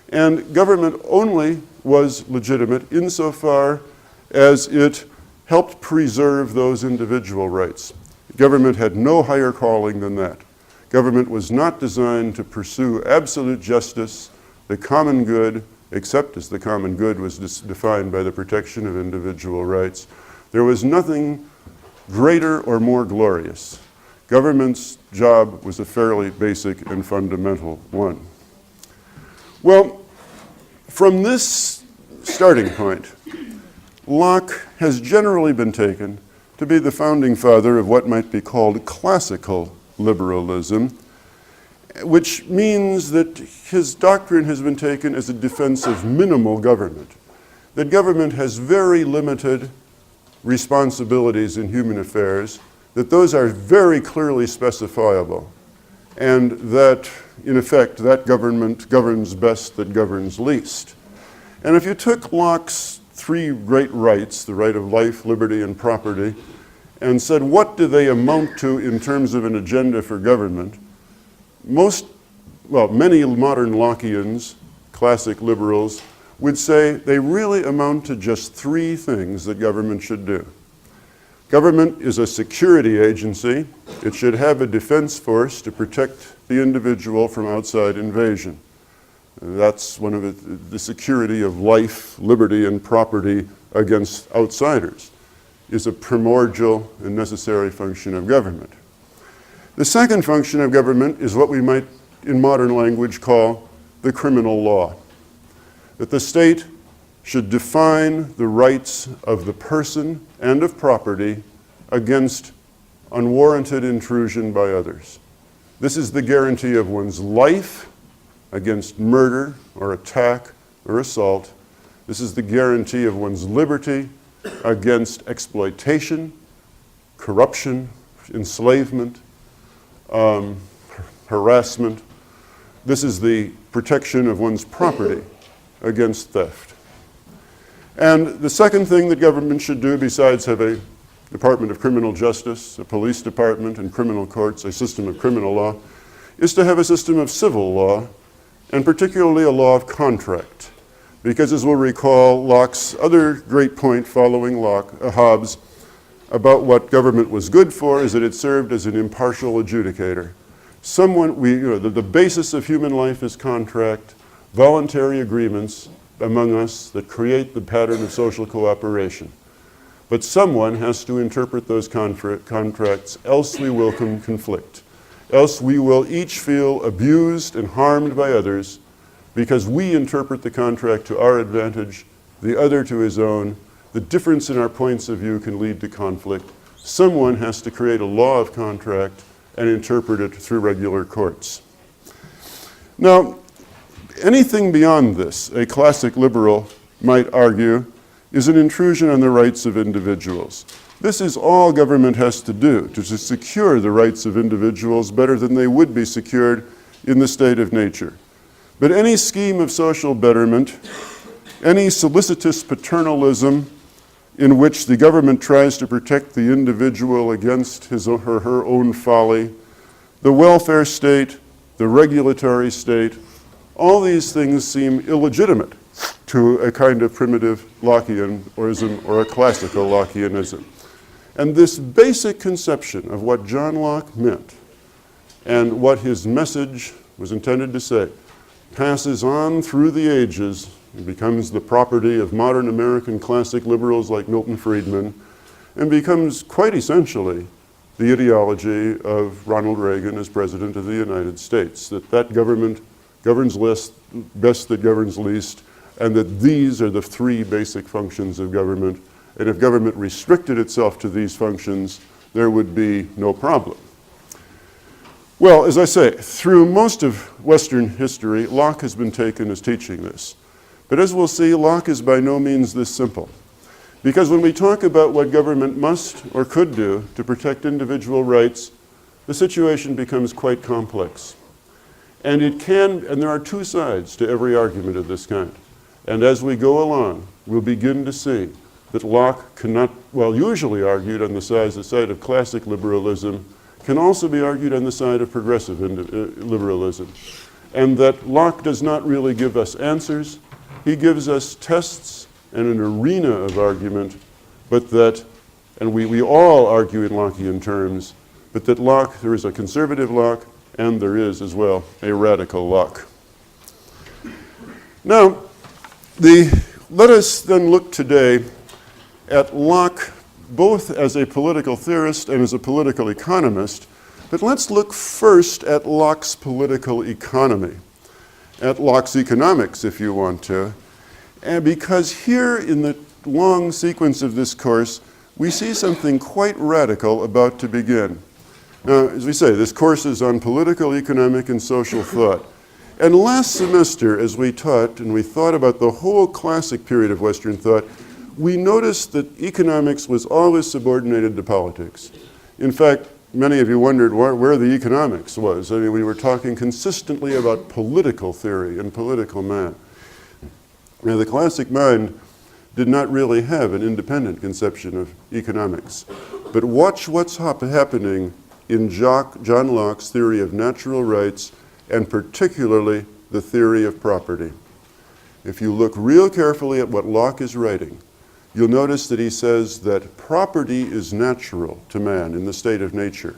Speaker 1: And government only was legitimate insofar as it helped preserve those individual rights. Government had no higher calling than that. Government was not designed to pursue absolute justice, the common good, except as the common good was defined by the protection of individual rights. There was nothing greater or more glorious. Government's job was a fairly basic and fundamental one. Well, from this starting point, Locke has generally been taken to be the founding father of what might be called classical liberalism, which means that his doctrine has been taken as a defense of minimal government, that government has very limited responsibilities in human affairs, that those are very clearly specifiable, and that, in effect, that government governs best that governs least. And if you took Locke's three great rights, the right of life, liberty, and property, and said, what do they amount to in terms of an agenda for government? Many modern Lockeans, classic liberals, would say they really amount to just three things that government should do. Government is a security agency. It should have a defense force to protect the individual from outside invasion. That's one of the security of life, liberty, and property against outsiders is a primordial and necessary function of government. The second function of government is what we might, in modern language, call the criminal law. That the state should define the rights of the person and of property against unwarranted intrusion by others. This is the guarantee of one's life against murder or attack or assault. This is the guarantee of one's liberty against exploitation, corruption, enslavement, harassment. This is the protection of one's property against theft. And the second thing that government should do, besides have a Department of Criminal Justice, a police department, and criminal courts, a system of criminal law, is to have a system of civil law, and particularly a law of contract. Because as we'll recall, Locke's other great point following Hobbes about what government was good for is that it served as an impartial adjudicator. The basis of human life is contract, voluntary agreements among us that create the pattern of social cooperation. But someone has to interpret those contracts, else we will conflict. Else we will each feel abused and harmed by others because we interpret the contract to our advantage, the other to his own. The difference in our points of view can lead to conflict. Someone has to create a law of contract and interpret it through regular courts. Now, anything beyond this, a classic liberal might argue, is an intrusion on the rights of individuals. This is all government has to do to secure the rights of individuals better than they would be secured in the state of nature. But any scheme of social betterment, any solicitous paternalism in which the government tries to protect the individual against his or her own folly, the welfare state, the regulatory state, all these things seem illegitimate to a kind of primitive Lockeanism or a classical Lockeanism. And this basic conception of what John Locke meant and what his message was intended to say passes on through the ages and becomes the property of modern American classic liberals like Milton Friedman, and becomes quite essentially the ideology of Ronald Reagan as President of the United States, that government governs best that governs least, and that these are the three basic functions of government. And if government restricted itself to these functions, there would be no problem. Well, as I say, through most of Western history, Locke has been taken as teaching this. But as we'll see, Locke is by no means this simple. Because when we talk about what government must or could do to protect individual rights, the situation becomes quite complex. And there are two sides to every argument of this kind. And as we go along, we'll begin to see that Locke cannot, while usually argued on the side of classic liberalism, can also be argued on the side of progressive liberalism. And that Locke does not really give us answers. He gives us tests and an arena of argument, but that, and we all argue in Lockean terms, but that Locke, there is a conservative Locke, and there is as well a radical Locke. Now, let us then look today at Locke both as a political theorist and as a political economist, but let's look first at Locke's political economy, at Locke's economics, if you want to, and because here in the long sequence of this course, we see something quite radical about to begin. Now, as we say, this course is on political, economic, and social thought. And last semester, as we taught and we thought about the whole classic period of Western thought, we noticed that economics was always subordinated to politics. In fact, many of you wondered where the economics was. I mean, we were talking consistently about political theory and political math. Now, the classic mind did not really have an independent conception of economics. But watch what's happening in John Locke's theory of natural rights, and particularly the theory of property. If you look real carefully at what Locke is writing, you'll notice that he says that property is natural to man in the state of nature.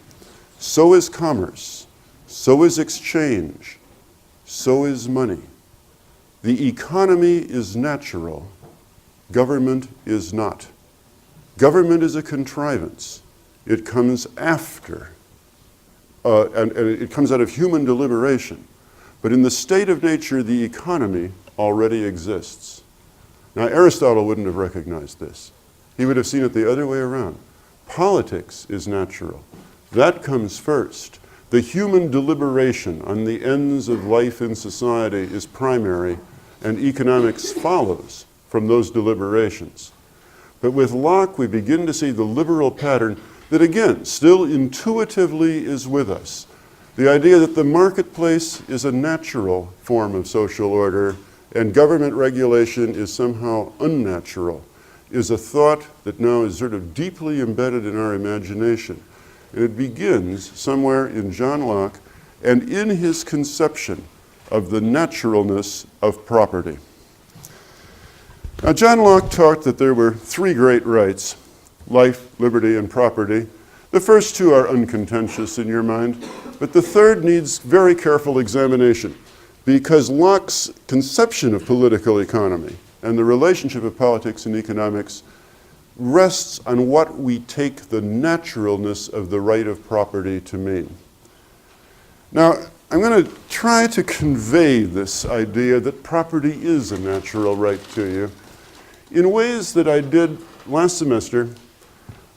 Speaker 1: So is commerce, so is exchange, so is money. The economy is natural, government is not. Government is a contrivance. It comes after, and it comes out of human deliberation. But in the state of nature, the economy already exists. Now, Aristotle wouldn't have recognized this. He would have seen it the other way around. Politics is natural. That comes first. The human deliberation on the ends of life in society is primary. and economics follows from those deliberations. But with Locke, we begin to see the liberal pattern that, again, still intuitively is with us. The idea that the marketplace is a natural form of social order and government regulation is somehow unnatural is a thought that now is sort of deeply embedded in our imagination. And it begins somewhere in John Locke and in his conception of the naturalness of property. Now, John Locke taught that there were three great rights: life, liberty, and property. The first two are uncontentious in your mind, but the third needs very careful examination, because Locke's conception of political economy and the relationship of politics and economics rests on what we take the naturalness of the right of property to mean. Now, I'm going to try to convey this idea that property is a natural right to you in ways that I did last semester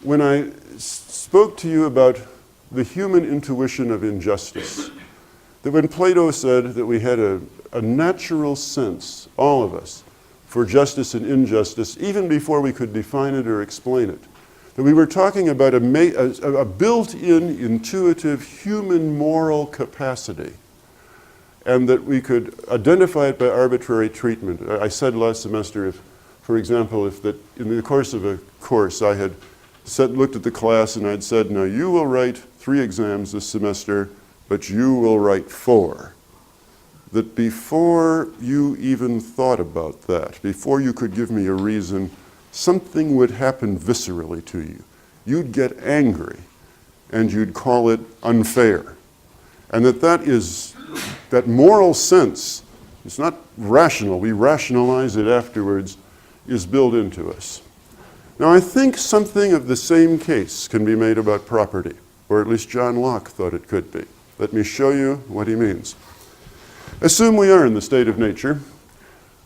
Speaker 1: when I spoke to you about the human intuition of injustice. That when Plato said that we had a natural sense, all of us, for justice and injustice, even before we could define it or explain it, that we were talking about a built-in, intuitive, human moral capacity, and that we could identify it by arbitrary treatment. I said last semester, if, for example, if that in the course of a course I had looked at the class and I'd said, now you will write 3 exams this semester, but you will write 4. That before you even thought about that, before you could give me a reason, something would happen viscerally to you. You'd get angry and you'd call it unfair. And that moral sense, it's not rational, we rationalize it afterwards, is built into us. Now, I think something of the same case can be made about property, or at least John Locke thought it could be. Let me show you what he means. Assume we are in the state of nature.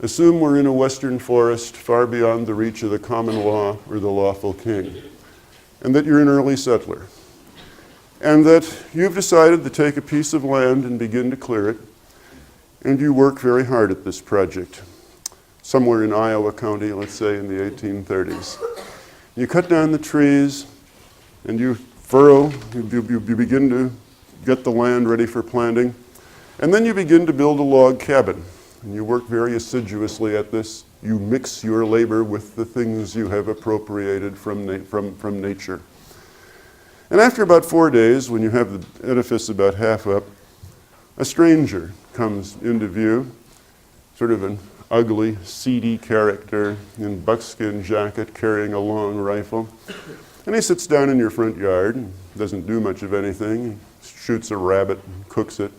Speaker 1: Assume we're in a western forest far beyond the reach of the common law or the lawful king, and that you're an early settler, and that you've decided to take a piece of land and begin to clear it, and you work very hard at this project, somewhere in Iowa County, let's say in the 1830s. You cut down the trees, and you furrow, you begin to get the land ready for planting, and then you begin to build a log cabin. And you work very assiduously at this. You mix your labor with the things you have appropriated from nature. And after about 4 days, when you have the edifice about half up, a stranger comes into view, sort of an ugly, seedy character in buckskin jacket carrying a long rifle. And he sits down in your front yard and doesn't do much of anything. He shoots a rabbit and cooks it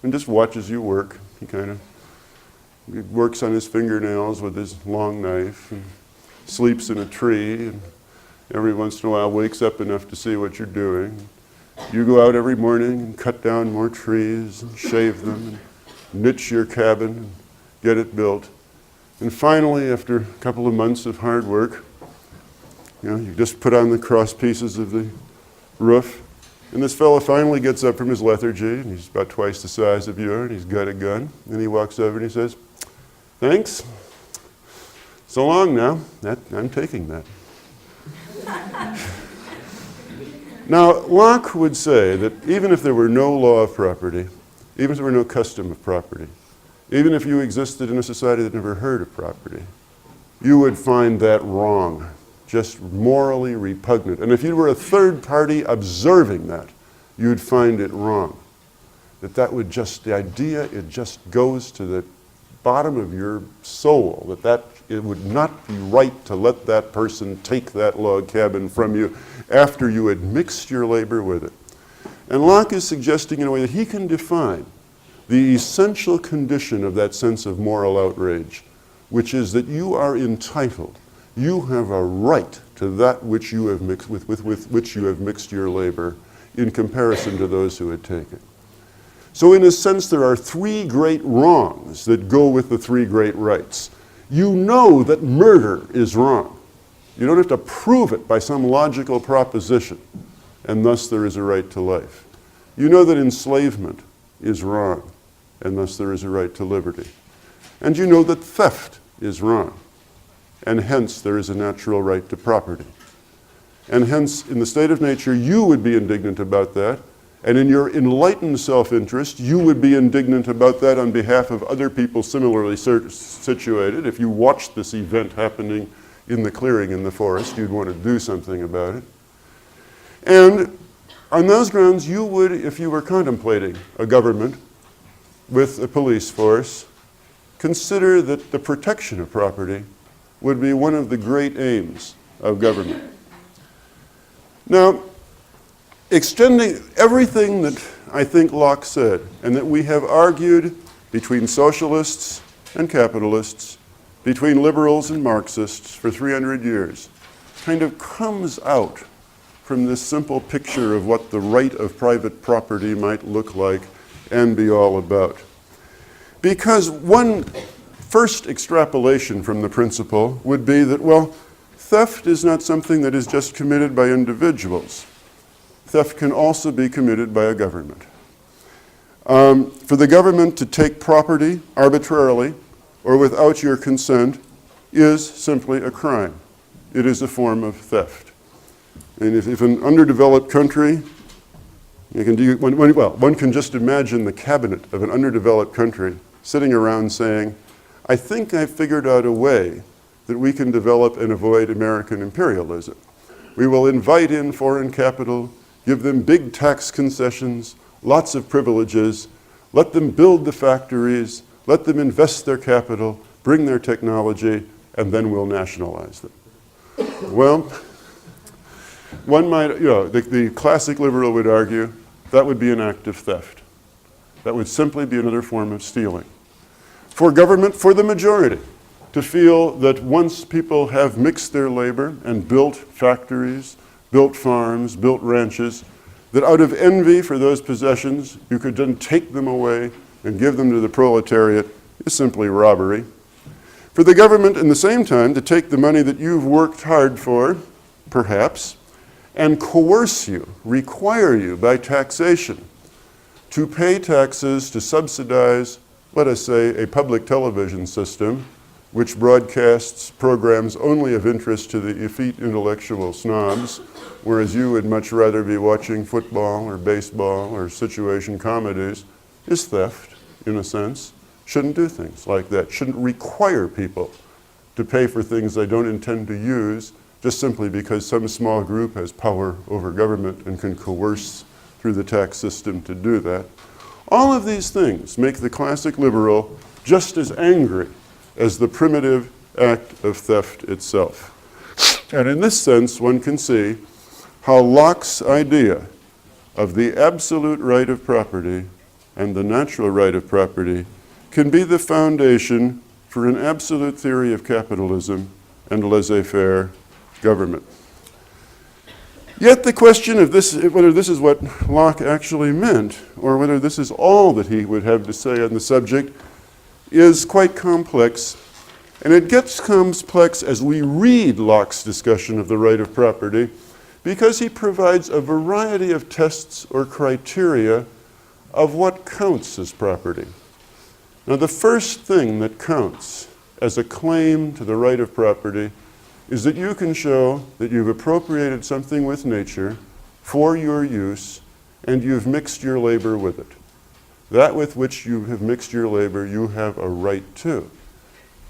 Speaker 1: and just watches you work. He works on his fingernails with his long knife and sleeps in a tree, and every once in a while wakes up enough to see what you're doing. You go out every morning and cut down more trees and shave them and niche your cabin and get it built. And finally, after a couple of months of hard work, you just put on the cross pieces of the roof. And this fellow finally gets up from his lethargy, and he's about twice the size of you are, and he's got a gun. And he walks over and he says, "Thanks. So long now. I'm taking that." Now, Locke would say that even if there were no law of property, even if there were no custom of property, even if you existed in a society that never heard of property, you would find that wrong, just morally repugnant. And if you were a third party observing that, you'd find it wrong. The idea, it just goes to the bottom of your soul, that it would not be right to let that person take that log cabin from you after you had mixed your labor with it. And Locke is suggesting in a way that he can define the essential condition of that sense of moral outrage, which is that you are entitled, you have a right to that which you have mixed with which you have mixed your labor in comparison to those who had taken. So in a sense, there are 3 great wrongs that go with the 3 great rights. You know that murder is wrong. You don't have to prove it by some logical proposition, and thus there is a right to life. You know that enslavement is wrong, and thus there is a right to liberty. and you know that theft is wrong, and hence there is a natural right to property. And hence, in the state of nature, you would be indignant about that, and in your enlightened self-interest, you would be indignant about that on behalf of other people similarly situated. If you watched this event happening in the clearing in the forest, you'd want to do something about it. And on those grounds, you would, if you were contemplating a government with a police force, consider that the protection of property would be one of the great aims of government. Now, extending everything that I think Locke said, and that we have argued between socialists and capitalists, between liberals and Marxists for 300 years, kind of comes out from this simple picture of what the right of private property might look like and be all about. Because one first extrapolation from the principle would be that, well, theft is not something that is just committed by individuals. Theft can also be committed by a government. For the government to take property arbitrarily or without your consent is simply a crime. It is a form of theft. And if an underdeveloped country, one can just imagine the cabinet of an underdeveloped country sitting around saying, I think I've figured out a way that we can develop and avoid American imperialism. We will invite in foreign capital, give them big tax concessions, lots of privileges, let them build the factories, let them invest their capital, bring their technology, and then we'll nationalize them. Well, one might, the classic liberal would argue that would be an act of theft. That would simply be another form of stealing. For government, for the majority, to feel that once people have mixed their labor and built factories, built farms, built ranches, that out of envy for those possessions, you could then take them away and give them to the proletariat is simply robbery. For the government, in the same time, to take the money that you've worked hard for, perhaps, and coerce you, require you by taxation to pay taxes to subsidize, let us say, a public television system which broadcasts programs only of interest to the effete intellectual snobs, whereas you would much rather be watching football or baseball or situation comedies, is theft, in a sense. Shouldn't do things like that. Shouldn't require people to pay for things they don't intend to use just simply because some small group has power over government and can coerce through the tax system to do that. All of these things make the classic liberal just as angry as the primitive act of theft itself. And in this sense, one can see how Locke's idea of the absolute right of property and the natural right of property can be the foundation for an absolute theory of capitalism and laissez-faire government. Yet the question of this, whether this is what Locke actually meant, or whether this is all that he would have to say on the subject, is quite complex. And it gets complex as we read Locke's discussion of the right of property, because he provides a variety of tests or criteria of what counts as property. Now, the first thing that counts as a claim to the right of property is that you can show that you've appropriated something with nature for your use and you've mixed your labor with it. That with which you have mixed your labor, you have a right to.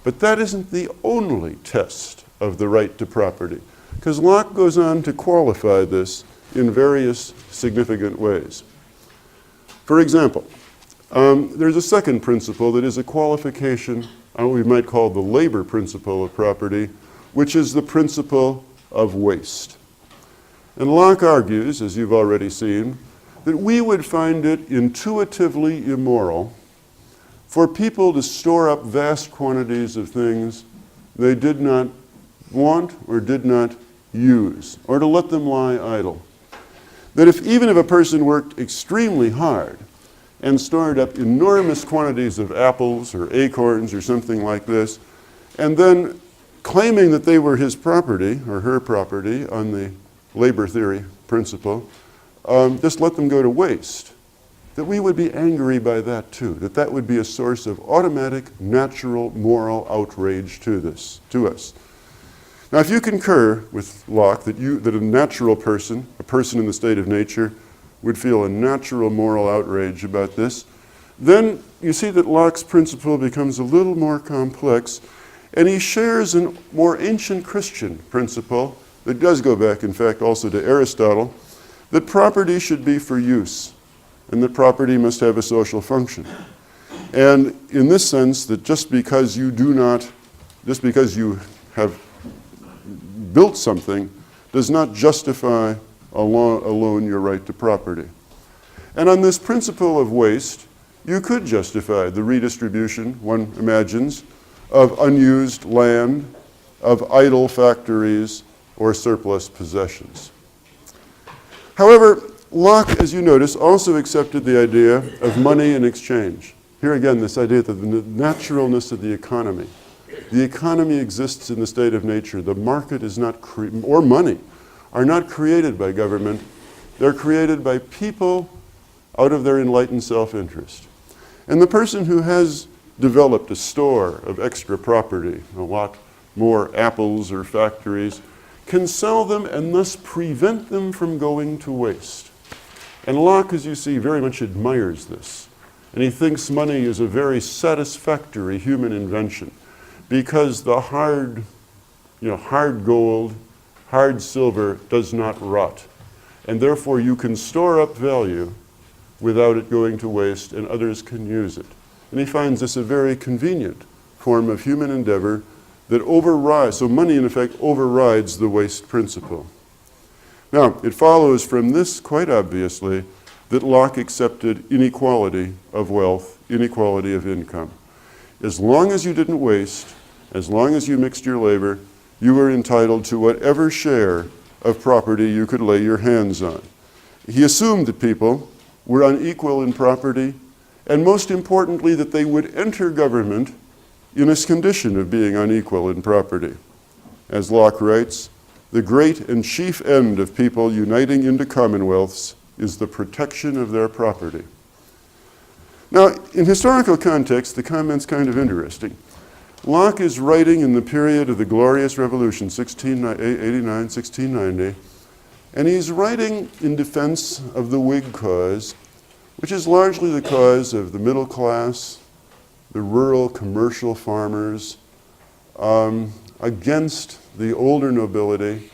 Speaker 1: But that isn't the only test of the right to property, because Locke goes on to qualify this in various significant ways. For example, there's a second principle that is a qualification, we might call the labor principle of property, which is the principle of waste. And Locke argues, as you've already seen, that we would find it intuitively immoral for people to store up vast quantities of things they did not want or did not use, or to let them lie idle. That even if a person worked extremely hard and stored up enormous quantities of apples or acorns or something like this, and then claiming that they were his property or her property on the labor theory principle, just let them go to waste. that we would be angry by that too, that that would be a source of automatic, natural, moral outrage to us. Now, if you concur with Locke that a natural person, a person in the state of nature, would feel a natural moral outrage about this, then you see that Locke's principle becomes a little more complex, and he shares a more ancient Christian principle that does go back, in fact, also to Aristotle, that property should be for use, and that property must have a social function. And in this sense, that just because you have built something does not justify alone your right to property. And on this principle of waste, you could justify the redistribution, one imagines, of unused land, of idle factories, or surplus possessions. However, Locke, as you notice, also accepted the idea of money in exchange. Here again, this idea of the naturalness of the economy. The economy exists in the state of nature. The market is not, or money, are not created by government. They're created by people out of their enlightened self-interest. And the person who has developed a store of extra property, a lot more apples or factories, can sell them and thus prevent them from going to waste. And Locke, as you see, very much admires this. And he thinks money is a very satisfactory human invention because the hard gold, hard silver does not rot. And therefore you can store up value without it going to waste, and others can use it. And he finds this a very convenient form of human endeavor that overrides, so money in effect overrides the waste principle. Now, it follows from this quite obviously that Locke accepted inequality of wealth, inequality of income. As long as you didn't waste, as long as you mixed your labor, you were entitled to whatever share of property you could lay your hands on. He assumed that people were unequal in property, and most importantly, that they would enter government in a condition of being unequal in property. As Locke writes, the great and chief end of people uniting into commonwealths is the protection of their property. Now, in historical context, the comment's kind of interesting. Locke is writing in the period of the Glorious Revolution, 1689, 1690, and he's writing in defense of the Whig cause, which is largely the cause of the middle class, the rural commercial farmers, against the older nobility,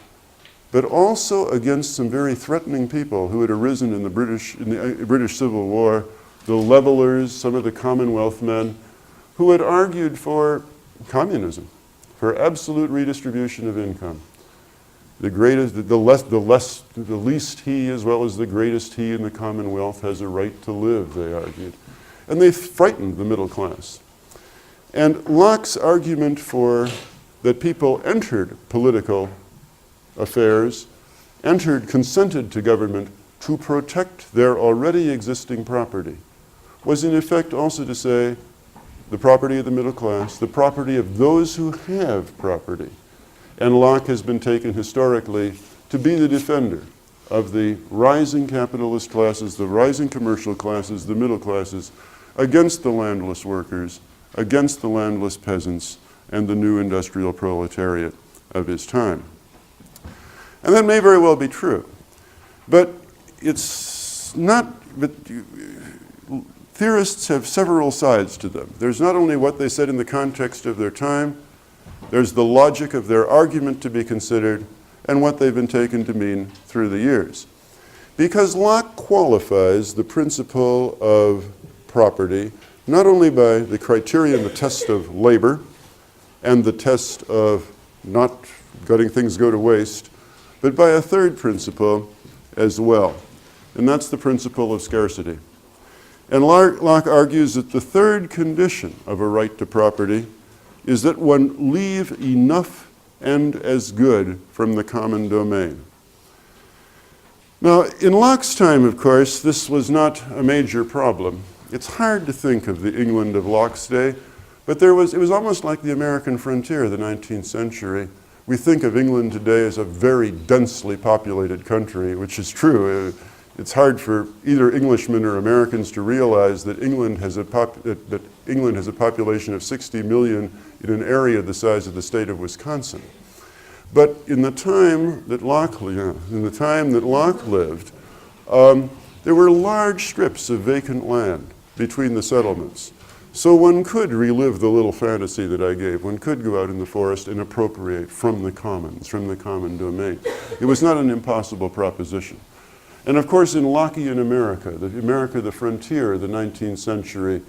Speaker 1: but also against some very threatening people who had arisen in the British Civil War, the levelers, some of the Commonwealth men, who had argued for communism, for absolute redistribution of income. The least he as well as the greatest he in the Commonwealth has a right to live, they argued. And they frightened the middle class. And Locke's argument for that people entered political affairs, consented to government to protect their already existing property, was in effect also to say the property of the middle class, the property of those who have property. And Locke has been taken historically to be the defender of the rising capitalist classes, the rising commercial classes, the middle classes, against the landless workers, against the landless peasants, and the new industrial proletariat of his time. And that may very well be true, but it's not, theorists have several sides to them. There's not only what they said in the context of their time, there's the logic of their argument to be considered, and what they've been taken to mean through the years. Because Locke qualifies the principle of property not only by the criterion, the test of labor, and the test of not letting things go to waste, but by a third principle as well, and that's the principle of scarcity. And Locke argues that the third condition of a right to property is that one leave enough and as good from the common domain. Now, in Locke's time, of course, this was not a major problem. It's hard to think of the England of Locke's day, but it was almost like the American frontier of the 19th century. We think of England today as a very densely populated country, which is true. it's hard for either Englishmen or Americans to realize that England has a population of 60 million in an area the size of the state of Wisconsin. But in the time that Locke lived, there were large strips of vacant land between the settlements. So one could relive the little fantasy that I gave. One could go out in the forest and appropriate from the commons, from the common domain. It was not an impossible proposition. And of course, in Lockean America, the frontier of the 19th century,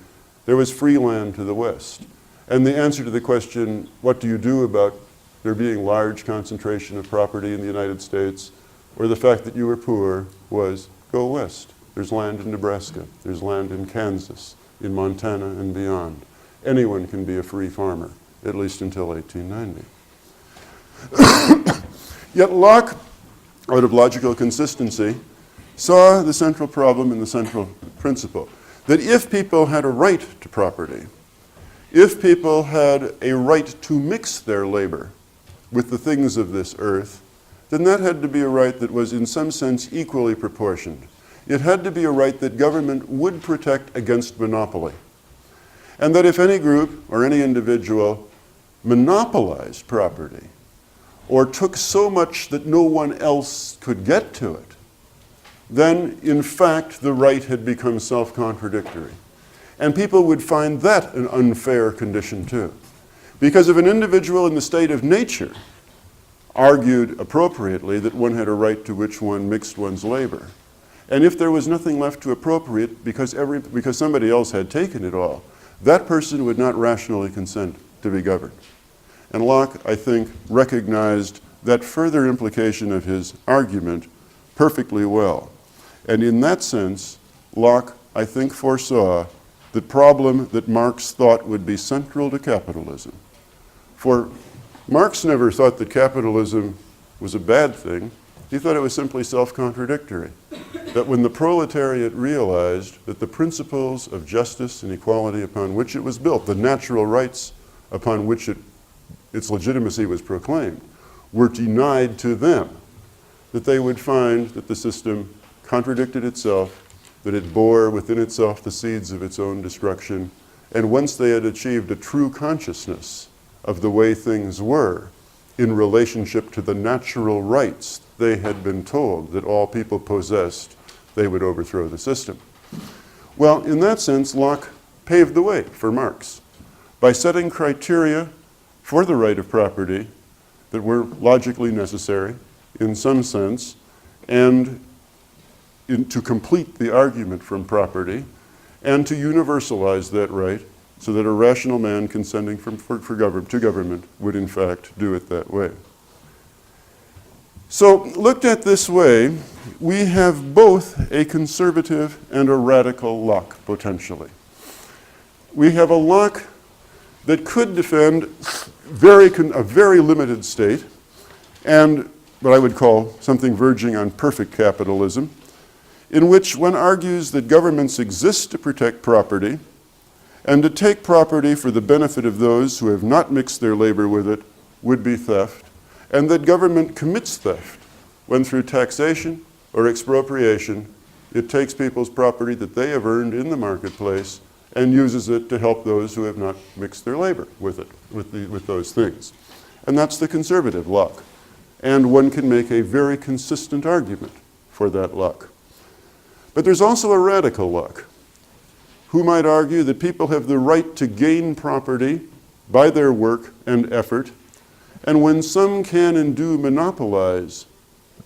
Speaker 1: there was free land to the west. And the answer to the question, what do you do about there being large concentration of property in the United States, or the fact that you were poor, was go west. There's land in Nebraska, there's land in Kansas, in Montana and beyond. Anyone can be a free farmer, at least until 1890. Yet Locke, out of logical consistency, saw the central problem and the central principle, that if people had a right to property, if people had a right to mix their labor with the things of this earth, then that had to be a right that was in some sense equally proportioned. It had to be a right that government would protect against monopoly. And that if any group or any individual monopolized property or took so much that no one else could get to it, then in fact the right had become self-contradictory. And people would find that an unfair condition too. Because if an individual in the state of nature argued appropriately that one had a right to which one mixed one's labor, and if there was nothing left to appropriate because somebody else had taken it all, that person would not rationally consent to be governed. And Locke, I think, recognized that further implication of his argument perfectly well. And in that sense, Locke, I think, foresaw the problem that Marx thought would be central to capitalism. For Marx never thought that capitalism was a bad thing. He thought it was simply self-contradictory. That when the proletariat realized that the principles of justice and equality upon which it was built, the natural rights upon which its legitimacy was proclaimed, were denied to them, that they would find that the system contradicted itself, that it bore within itself the seeds of its own destruction, and once they had achieved a true consciousness of the way things were in relationship to the natural rights they had been told that all people possessed, they would overthrow the system. Well, in that sense, Locke paved the way for Marx by setting criteria for the right of property that were logically necessary in some sense, and to complete the argument from property, and to universalize that right so that a rational man consenting to government would in fact do it that way. So looked at this way, we have both a conservative and a radical Locke potentially. We have a Locke that could defend a very limited state and what I would call something verging on perfect capitalism, in which one argues that governments exist to protect property and to take property for the benefit of those who have not mixed their labor with it would be theft, and that government commits theft when through taxation or expropriation it takes people's property that they have earned in the marketplace and uses it to help those who have not mixed their labor with it, with those things. And that's the conservative Locke. And one can make a very consistent argument for that Locke. But there's also a radical Locke, who might argue that people have the right to gain property by their work and effort, and when some can and do monopolize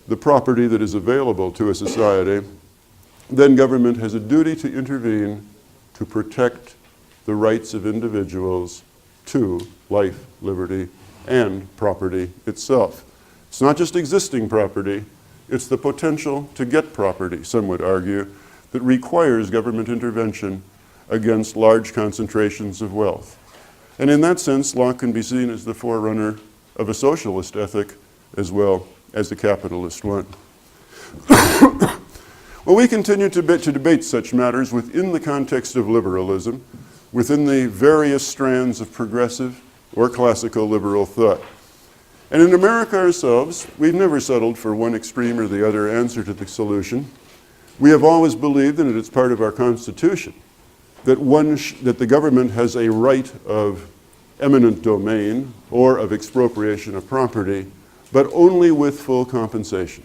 Speaker 1: the property that is available to a society, then government has a duty to intervene to protect the rights of individuals to life, liberty, and property itself. It's not just existing property, it's the potential to get property, some would argue, that requires government intervention against large concentrations of wealth. And in that sense, Locke can be seen as the forerunner of a socialist ethic as well as a capitalist one. Well, we continue to debate such matters within the context of liberalism, within the various strands of progressive or classical liberal thought. And in America ourselves, we've never settled for one extreme or the other answer to the solution. We have always believed, and it's part of our Constitution, that that the government has a right of eminent domain or of expropriation of property, but only with full compensation.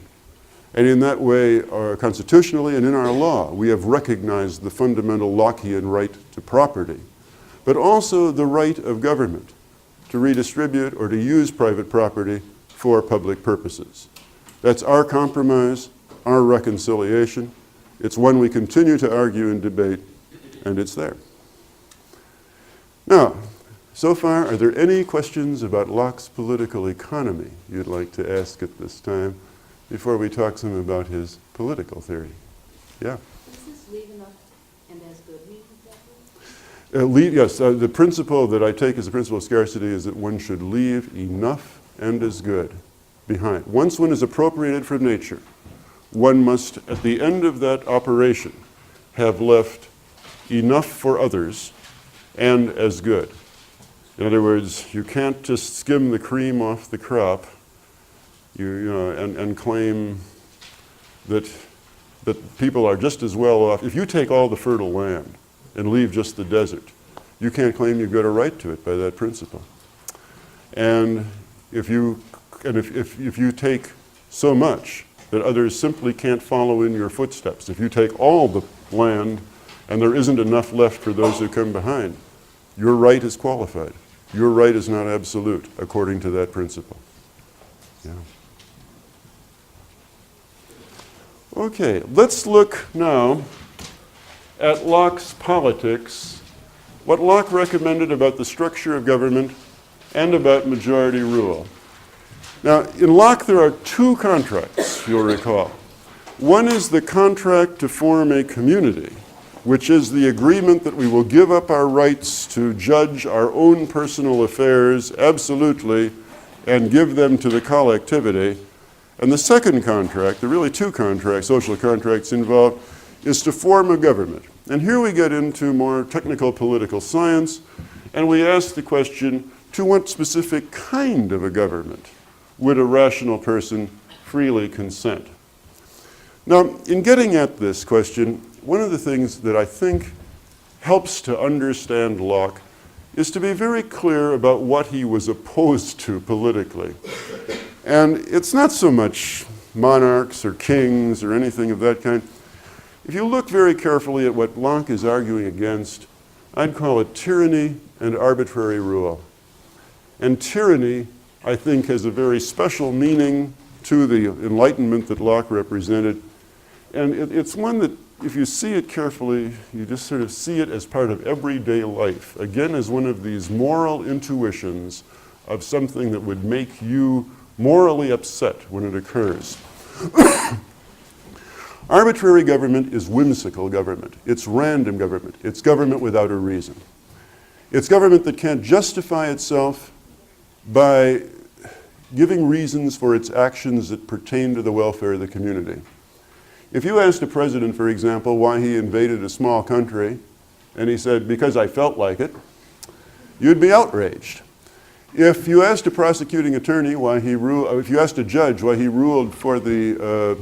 Speaker 1: And in that way, constitutionally and in our law, we have recognized the fundamental Lockean right to property, but also the right of government to redistribute or to use private property for public purposes. That's our compromise, our reconciliation. It's one we continue to argue and debate, and it's there. Now, so far, are there any questions about Locke's political economy you'd like to ask at this time before we talk some about his political theory? Yeah?
Speaker 3: Is this leave enough and as good mean exactly?
Speaker 1: Yes, the principle that I take as the principle of scarcity is that one should leave enough and as good behind. Once one is appropriated from nature, one must, at the end of that operation, have left enough for others and as good. In other words, you can't just skim the cream off the crop and claim that people are just as well off. If you take all the fertile land and leave just the desert, you can't claim you've got a right to it by that principle. And if you take so much that others simply can't follow in your footsteps, if you take all the land and there isn't enough left for those who come behind, your right is qualified. Your right is not absolute according to that principle. Yeah. Okay, let's look now at Locke's politics, what Locke recommended about the structure of government and about majority rule. Now, in Locke, there are two contracts, you'll recall. One is the contract to form a community, which is the agreement that we will give up our rights to judge our own personal affairs absolutely and give them to the collectivity. And the second contract, there are really two contracts, social contracts involved, is to form a government. And here we get into more technical political science, and we ask the question, to what specific kind of a government would a rational person freely consent? Now, in getting at this question, one of the things that I think helps to understand Locke is to be very clear about what he was opposed to politically. And it's not so much monarchs or kings or anything of that kind. If you look very carefully at what Locke is arguing against, I'd call it tyranny and arbitrary rule. And tyranny, I think, has a very special meaning to the Enlightenment that Locke represented. And it's one that, if you see it carefully, you just sort of see it as part of everyday life. Again, as one of these moral intuitions of something that would make you morally upset when it occurs. Arbitrary government is whimsical government. It's random government. It's government without a reason. It's government that can't justify itself by giving reasons for its actions that pertain to the welfare of the community. If you asked a president, for example, why he invaded a small country, and he said, because I felt like it, you'd be outraged. If you asked a prosecuting attorney why he ruled, if you asked a judge why he ruled for the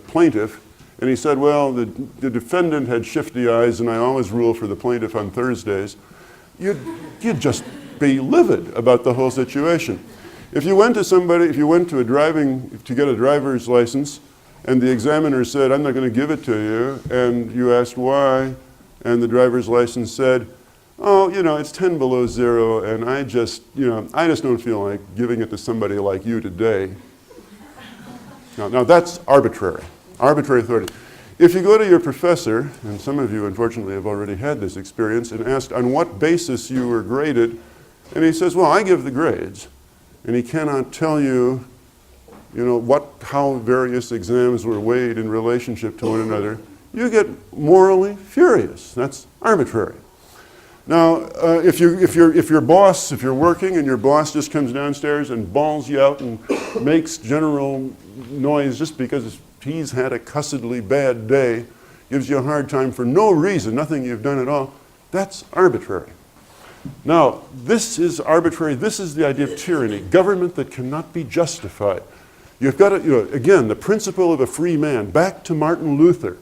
Speaker 1: plaintiff, and he said, well, the defendant had shifty eyes, and I always rule for the plaintiff on Thursdays, you'd just be livid about the whole situation. If you went to somebody, if you went to to get a driver's license, and the examiner said, I'm not going to give it to you, and you asked why, and the driver's license said, oh, it's 10 below zero, and I just don't feel like giving it to somebody like you today. Now that's arbitrary authority. If you go to your professor, and some of you unfortunately have already had this experience, and ask on what basis you were graded, and he says, well, I give the grades, and he cannot tell you, how various exams were weighed in relationship to one another, you get morally furious. That's arbitrary. Now, if you're working and your boss just comes downstairs and bawls you out and makes general noise just because he's had a cussedly bad day, gives you a hard time for no reason, nothing you've done at all, that's arbitrary. Now, this is arbitrary. This is the idea of tyranny, government that cannot be justified. You've got to, again, the principle of a free man, back to Martin Luther.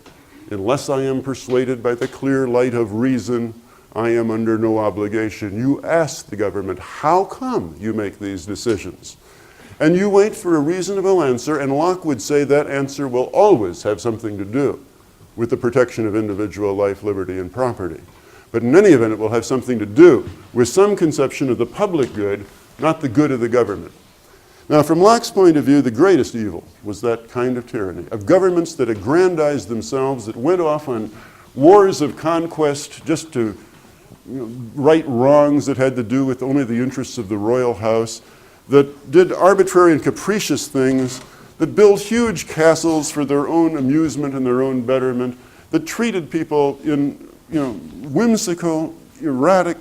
Speaker 1: Unless I am persuaded by the clear light of reason, I am under no obligation. You ask the government, how come you make these decisions? And you wait for a reasonable answer, and Locke would say that answer will always have something to do with the protection of individual life, liberty, and property. But in any event, it will have something to do with some conception of the public good, not the good of the government. Now, from Locke's point of view, the greatest evil was that kind of tyranny, of governments that aggrandized themselves, that went off on wars of conquest just to right wrongs that had to do with only the interests of the royal house, that did arbitrary and capricious things, that built huge castles for their own amusement and their own betterment, that treated people in whimsical, erratic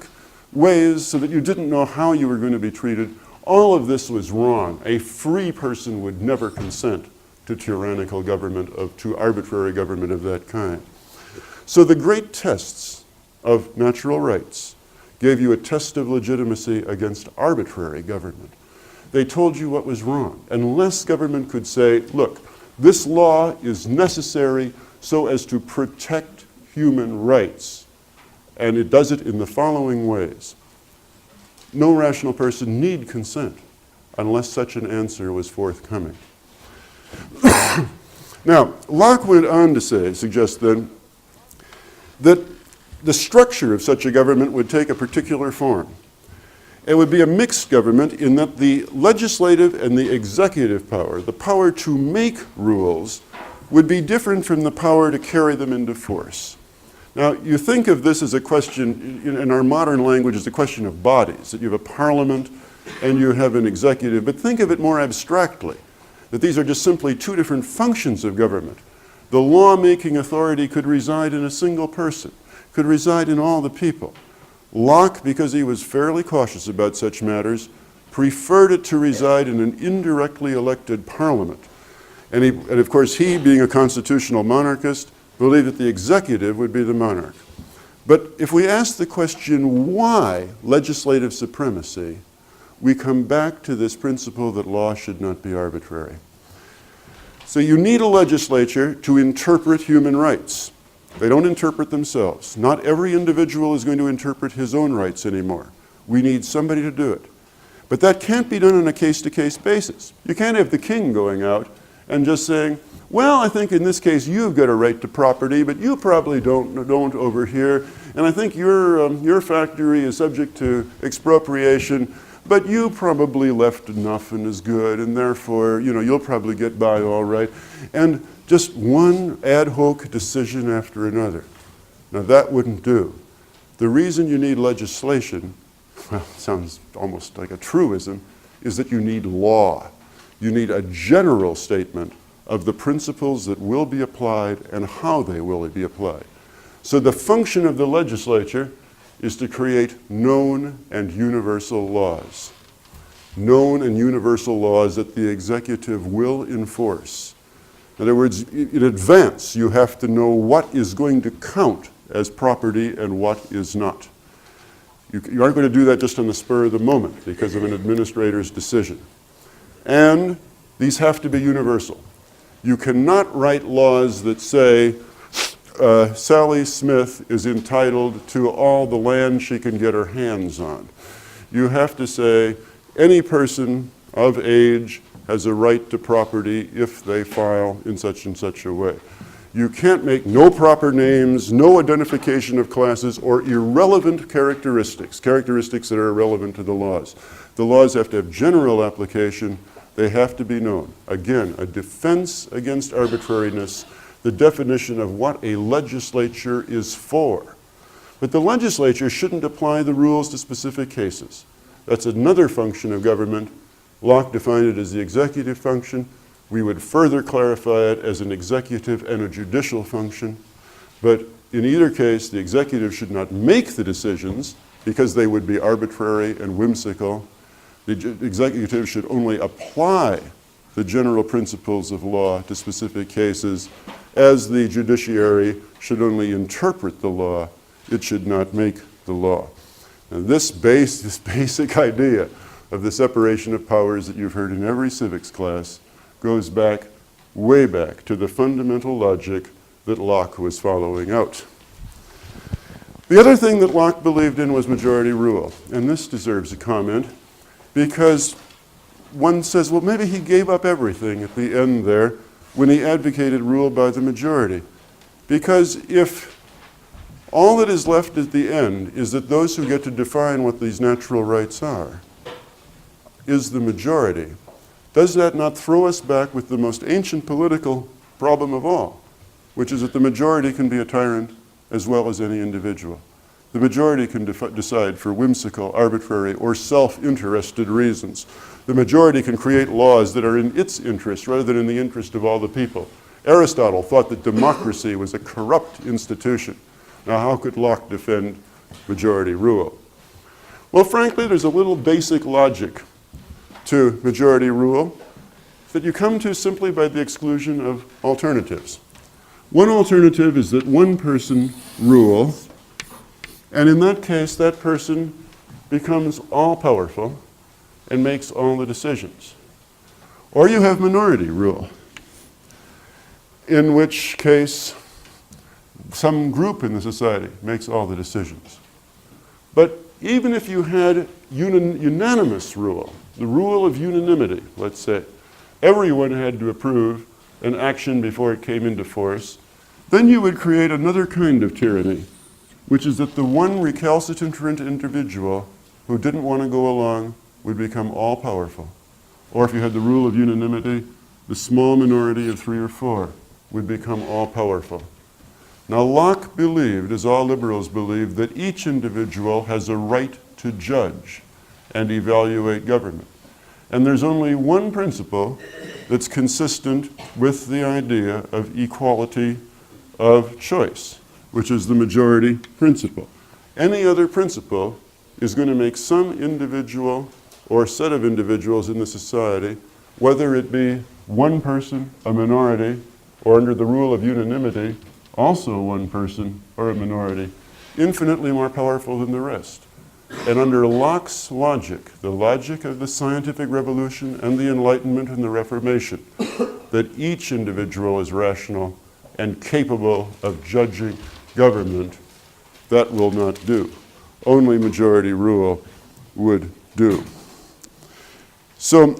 Speaker 1: ways so that you didn't know how you were going to be treated. All of this was wrong. A free person would never consent to tyrannical government, to arbitrary government of that kind. So the great tests of natural rights gave you a test of legitimacy against arbitrary government. They told you what was wrong. Unless government could say, look, this law is necessary so as to protect human rights, and it does it in the following ways. No rational person need consent unless such an answer was forthcoming. Now, Locke went on to suggest then, that the structure of such a government would take a particular form. It would be a mixed government in that the legislative and the executive power, the power to make rules, would be different from the power to carry them into force. Now, you think of this as a question, in our modern language, as a question of bodies, that you have a parliament and you have an executive, but think of it more abstractly, that these are just simply two different functions of government. The law-making authority could reside in a single person, could reside in all the people. Locke, because he was fairly cautious about such matters, preferred it to reside in an indirectly elected parliament. And of course, he, being a constitutional monarchist, believed that the executive would be the monarch. But if we ask the question, why legislative supremacy, we come back to this principle that law should not be arbitrary. So you need a legislature to interpret human rights. They don't interpret themselves. Not every individual is going to interpret his own rights anymore. We need somebody to do it. But that can't be done on a case-to-case basis. You can't have the king going out and just saying, well, I think in this case you've got a right to property, but you probably don't over here. And I think your factory is subject to expropriation, but you probably left enough and is good, and therefore, you'll probably get by all right. And just one ad hoc decision after another. Now that wouldn't do. The reason you need legislation, well, it sounds almost like a truism, is that you need law. You need a general statement of the principles that will be applied and how they will be applied. So the function of the legislature is to create known and universal laws. Known and universal laws that the executive will enforce. In other words, in advance, you have to know what is going to count as property and what is not. You aren't going to do that just on the spur of the moment because of an administrator's decision. And these have to be universal. You cannot write laws that say Sally Smith is entitled to all the land she can get her hands on. You have to say any person of age has a right to property if they file in such and such a way. You can't make no proper names, no identification of classes, or irrelevant characteristics that are irrelevant to the laws. The laws have to have general application. They have to be known. Again, a defense against arbitrariness, the definition of what a legislature is for. But the legislature shouldn't apply the rules to specific cases. That's another function of government. Locke defined it as the executive function. We would further clarify it as an executive and a judicial function. But in either case, the executive should not make the decisions because they would be arbitrary and whimsical. The executive should only apply the general principles of law to specific cases, as the judiciary should only interpret the law. It should not make the law. And this basic idea of the separation of powers that you've heard in every civics class goes back, way back, to the fundamental logic that Locke was following out. The other thing that Locke believed in was majority rule, and this deserves a comment, because one says, well, maybe he gave up everything at the end there when he advocated rule by the majority. Because if all that is left at the end is that those who get to define what these natural rights are is the majority, does that not throw us back with the most ancient political problem of all, which is that the majority can be a tyrant as well as any individual? The majority can decide for whimsical, arbitrary, or self-interested reasons. The majority can create laws that are in its interest rather than in the interest of all the people. Aristotle thought that democracy was a corrupt institution. Now, how could Locke defend majority rule? Well, frankly, there's a little basic logic to majority rule that you come to simply by the exclusion of alternatives. One alternative is that one person rule, and in that case, that person becomes all-powerful and makes all the decisions. Or you have minority rule, in which case some group in the society makes all the decisions. But even if you had unanimous rule, the rule of unanimity, let's say, everyone had to approve an action before it came into force, then you would create another kind of tyranny, which is that the one recalcitrant individual who didn't want to go along would become all-powerful. Or if you had the rule of unanimity, the small minority of 3 or 4 would become all-powerful. Now, Locke believed, as all liberals believe, that each individual has a right to judge and evaluate government. And there's only one principle that's consistent with the idea of equality of choice, which is the majority principle. Any other principle is going to make some individual or set of individuals in the society, whether it be one person, a minority, or under the rule of unanimity, also one person or a minority, infinitely more powerful than the rest. And under Locke's logic, the logic of the scientific revolution and the Enlightenment and the Reformation, that each individual is rational and capable of judging government, that will not do. Only majority rule would do. So,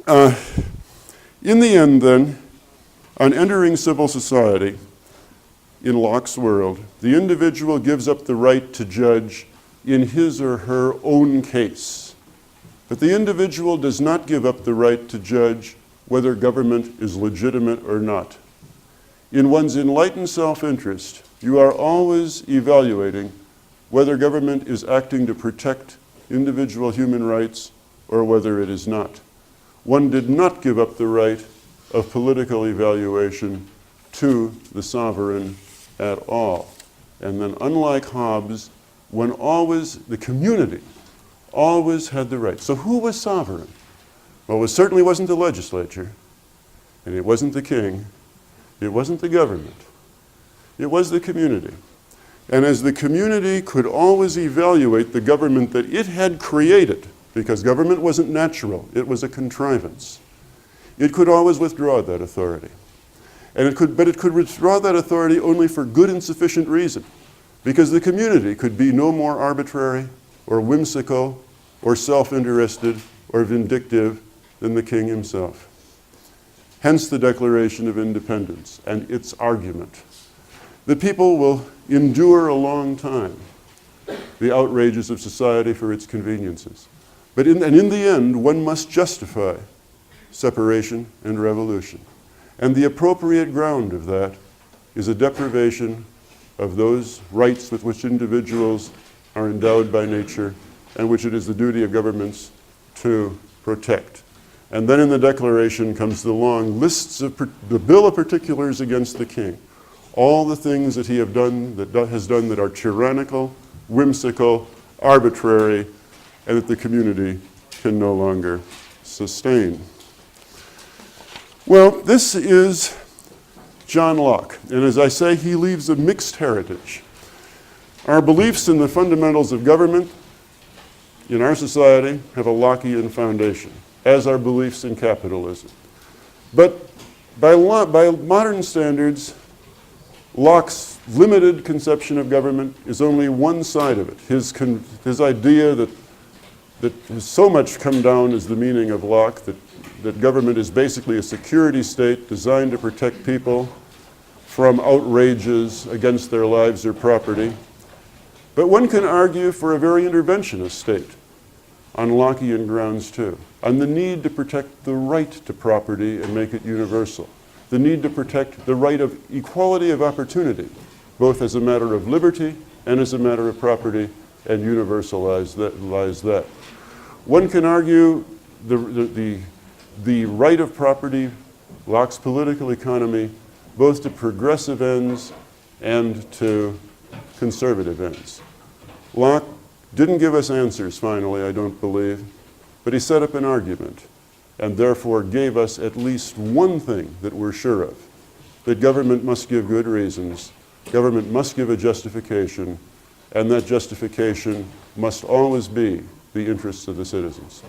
Speaker 1: in the end then, on entering civil society, in Locke's world, the individual gives up the right to judge in his or her own case. But the individual does not give up the right to judge whether government is legitimate or not. In one's enlightened self-interest, you are always evaluating whether government is acting to protect individual human rights or whether it is not. One did not give up the right of political evaluation to the sovereign at all. And then, unlike Hobbes, the community always had the right. So who was sovereign? Well, it certainly wasn't the legislature, and it wasn't the king, it wasn't the government. It was the community. And as the community could always evaluate the government that it had created, because government wasn't natural, it was a contrivance, it could always withdraw that authority. But it could withdraw that authority only for good and sufficient reason, because the community could be no more arbitrary or whimsical or self-interested or vindictive than the king himself. Hence the Declaration of Independence and its argument. The people will endure a long time the outrages of society for its conveniences. But in the end, one must justify separation and revolution. And the appropriate ground of that is a deprivation of those rights with which individuals are endowed by nature and which it is the duty of governments to protect. And then in the Declaration comes the long lists of the Bill of Particulars against the king. All the things that he has done that are tyrannical, whimsical, arbitrary, and that the community can no longer sustain. Well, this is John Locke, and as I say, he leaves a mixed heritage. Our beliefs in the fundamentals of government in our society have a Lockean foundation, as our beliefs in capitalism. But by modern standards, Locke's limited conception of government is only one side of it. His idea that has so much come down as the meaning of Locke, that government is basically a security state designed to protect people from outrages against their lives or property. But one can argue for a very interventionist state on Lockean grounds too, on the need to protect the right to property and make it universal, the need to protect the right of equality of opportunity, both as a matter of liberty and as a matter of property, and universalize that. One can argue the right of property, Locke's political economy, both to progressive ends and to conservative ends. Locke didn't give us answers, finally, I don't believe, but he set up an argument and therefore gave us at least one thing that we're sure of, that government must give good reasons, government must give a justification, and that justification must always be the interests of the citizens.